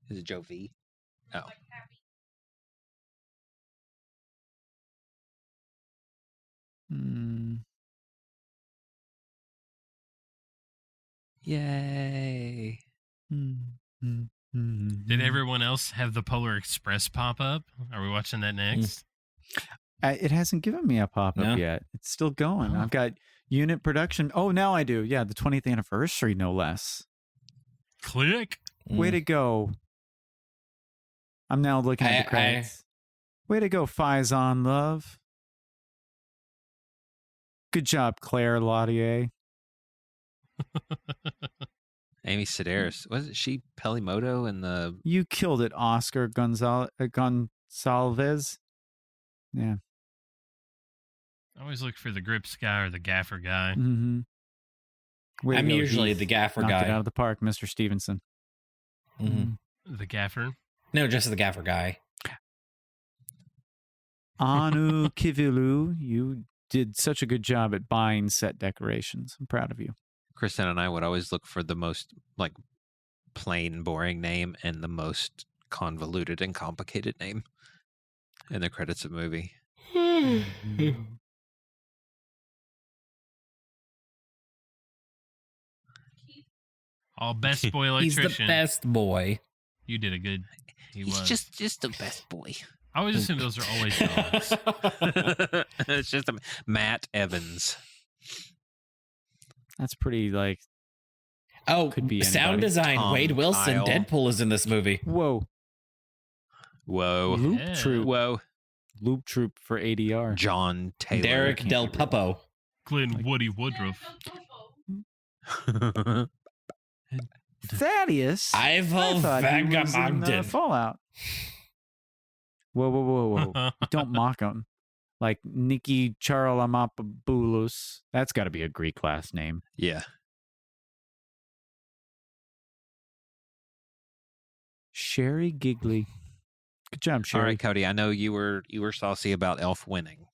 Is it Joe V? Oh. Yay. Did everyone else have the Polar Express pop up? Are we watching that next? It hasn't given me a pop-up No. yet. It's still going. I've got unit production. Oh, now I do. Yeah, the 20th anniversary, no less. Click. Way to go. I'm now looking at the credits. Way to go, Faison Love. Good job, Claire Lautier. Amy Sedaris. Wasn't she Pelimoto in the... You killed it, Oscar Gonsalves. Yeah. I always look for the grips guy or the gaffer guy. Mm-hmm. I'm usually the gaffer Knocked guy. it out of the park, Mr. Stevenson. The gaffer. No, just the gaffer guy. Anu Kivilu, you did such a good job at buying set decorations. I'm proud of you. Kristen and I would always look for the most like plain, boring name and the most convoluted and complicated name in the credits of a movie. All best boy electrician. He's the best boy. You did a good. He's was. just the best boy. I always assume those are always dogs. It's just Matt Evans. That's pretty like. Oh, Could be sound anybody. design. Tom Wade Wilson. Kyle. Deadpool is in this movie. Whoa. Whoa. Loop Yeah. Troop. Whoa. Loop Troop for ADR. John Taylor. Derek Del Pupo. Glenn Woody Woodruff. Thaddeus. Ivo I thought he was in, Vagabondin. Fallout. Whoa. Don't mock him. Like Nikki Charlamapoulos. That's got to be a Greek last name. Yeah. Sherry Gigley. Good job, All Sherry. right, Cody. I know you were saucy about Elf winning.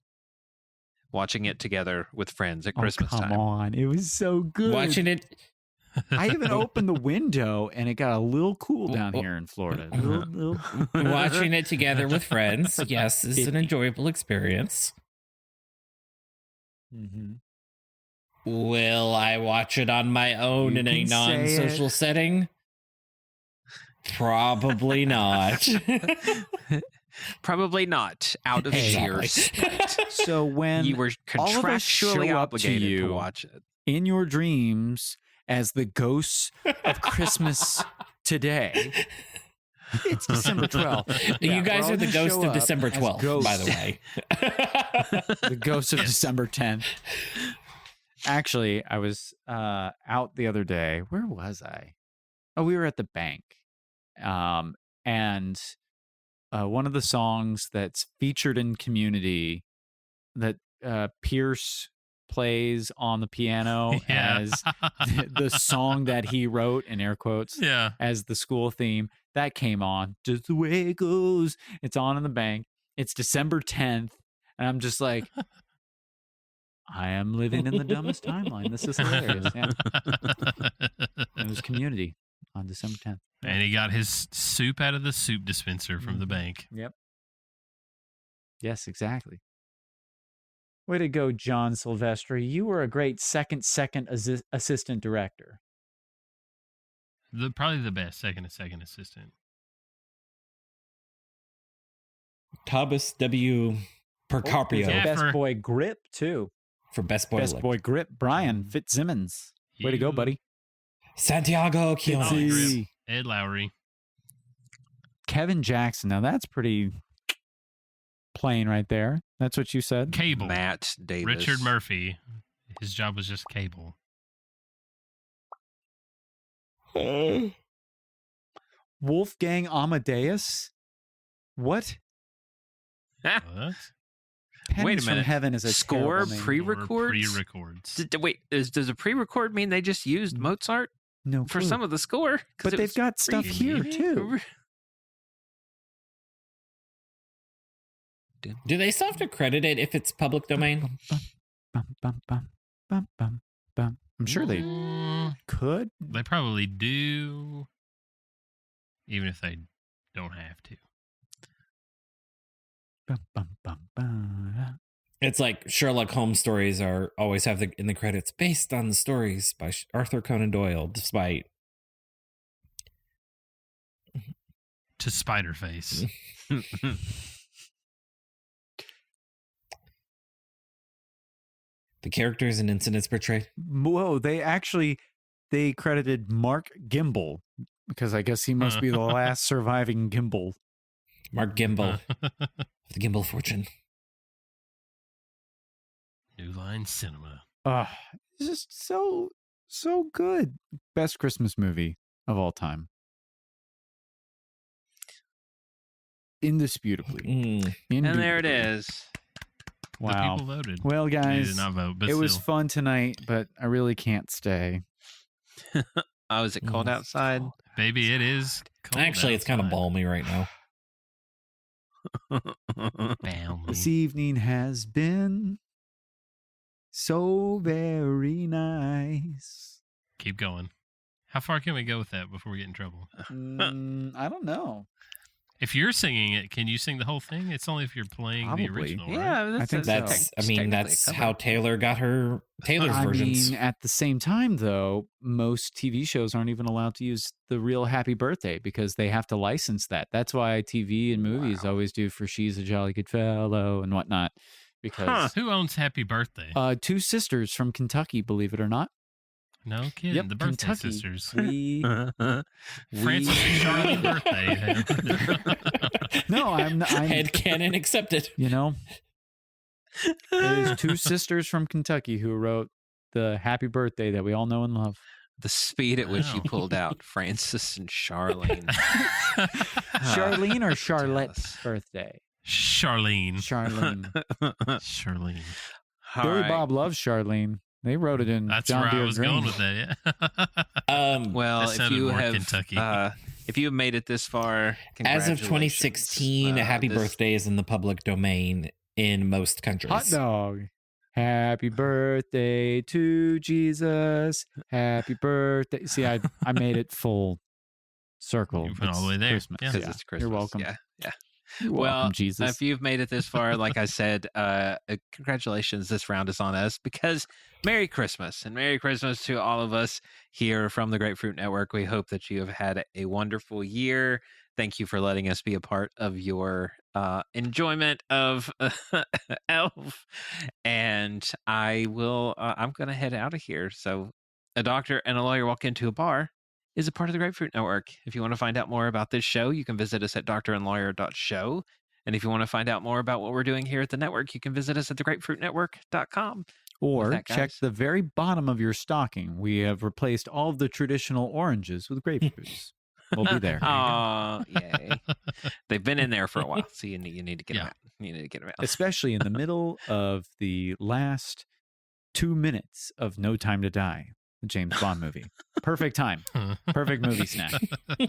Watching it together with friends at Christmas come time. on. It was so good. Watching it. I even opened the window and it got a little cool down here in Florida. Little- Watching it together with friends. Yes, it's an enjoyable experience. Mhm. Will I watch it on my own You in a can say non-social it. setting? Probably not. Probably not. Out of sheer respect. So when You were all of us show contractually up to obligated to you watch it. in your dreams as the ghosts of Christmas today, it's December 12th. You Yeah, guys we're all are the gonna ghost show of up December as 12th, by the ghosts. way. The ghost of December 10th. Actually, I was out the other day. Where was I? Oh, we were at the bank. And one of the songs that's featured in Community that Pierce plays on the piano Yeah. as the song that he wrote, in air quotes, Yeah. as the school theme, that came on. Just the way it goes. It's on in the bank. It's December 10th. And I'm just like, I am living in the dumbest timeline. This is hilarious. Yeah. It was Community on December 10th. And he got his soup out of the soup dispenser from the Mm-hmm. bank. Yep. Yes, exactly. Way to go, John Silvestri. You were a great second assistant director. Probably the best second assistant. Thomas W. Percarpio Yeah. Best for- boy grip, too. for Best Boy. Best boy grip, Brian Fitzsimmons. Way to go, You- buddy. Santiago Keone. Fitzy. Ed Lowry. Kevin Jackson. Now that's pretty plain right there. That's what you said. Cable. Matt Davis. Richard Murphy. His job was just cable. Wolfgang Amadeus. What? What? Pennies Wait a from minute. Heaven is a Score terrible name. pre-records? Pre-records. Wait, does a pre-record mean they just used Mozart? No for clue. some of the score. But they've got stuff here too. Do they still have to credit it if it's public domain? I'm sure they could. They probably do, even if they don't have to. It's like Sherlock Holmes stories are always have in the credits based on the stories by Arthur Conan Doyle, despite To Spiderface. the characters and incidents portrayed. Whoa, they credited Mark Gimble because I guess he must be the last surviving Gimble. Mark Gimble of the Gimble fortune. New Line Cinema. It's just so good. Best Christmas movie of all time. Indisputably. And there it is. Wow. The people voted. Well, They guys, did not vote, but it was still. fun tonight, but I really can't stay. Oh, is it cold outside? Baby, it is cold Actually, it's kind of balmy right now. This evening has been so very nice. Keep going. How far can we go with that before we get in trouble? I don't know. If you're singing it, can you sing the whole thing? It's only if you're playing the Probably. original, right? Yeah, I think so. That's how Taylor got her Taylor's versions. I mean, at the same time, though, most TV shows aren't even allowed to use the real Happy Birthday because they have to license that. That's why TV and movies always do for She's a Jolly Good Fellow and whatnot. Because Who owns Happy Birthday? two sisters from Kentucky, believe it or not. No kidding. Yep, The Birthday Kentucky. Sisters. We Francis and Charlie Birthday. No, I'm Headcanon accepted. You know, it is two sisters from Kentucky who wrote the Happy Birthday that we all know and love. The speed at which you Wow. pulled out Francis and Charlene. Charlene or Charlotte's birthday? Charlene. Charlene. Charlene. Billy Bob loves Charlene. They wrote it in That's John where Deere I was Green. going with that. Yeah. Well, That if sounded you more have Kentucky. if you have made it this far, As of congratulations. 2016, Happy This- Birthday is in the public domain in most countries. Hot dog. Happy birthday to Jesus. Happy birthday. See, I made it full circle. You went all the way It's there. Christmas. Yeah. because it's Christmas. You're welcome. Yeah, yeah. You're Well, welcome, Jesus. if you've made it this far, like I said, congratulations. This round is on us because Merry Christmas and Merry Christmas to all of us here from the Grapefruit Network. We hope that you have had a wonderful year. Thank you for letting us be a part of your enjoyment of Elf. And I'm going to head out of here. So a doctor and a lawyer walk into a bar is a part of the Grapefruit Network. If you want to find out more about this show, you can visit us at doctorandlawyer.show. And if you want to find out more about what we're doing here at the network, you can visit us at thegreatfruitnetwork.com. Or that, check guys? the very bottom of your stocking. We have replaced all of the traditional oranges with grapefruits. We'll be there. Oh, yay. They've been in there for a while, so you need to get them Yeah. out. You need to get them out. Especially in the middle of the last 2 minutes of No Time to Die, the James Bond movie. Perfect time. Perfect movie snack. All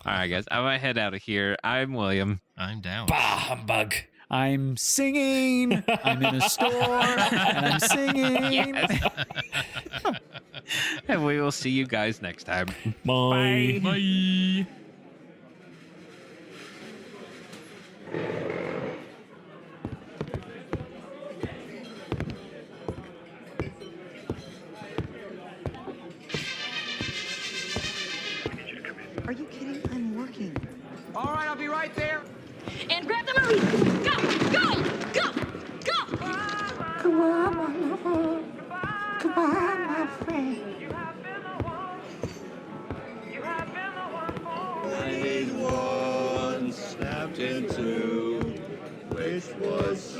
right, guys. I'm going to head out of here. I'm William. I'm down. Bah, humbug. I'm singing. I'm in a store and I'm singing. Yes. And we will see you guys next time. Bye. Bye. Are you kidding? I'm working. All right, I'll be right there. And grab the movie. Go, go, go, go. Goodbye, my lover. Goodbye, my friend. One snapped in two, which was say.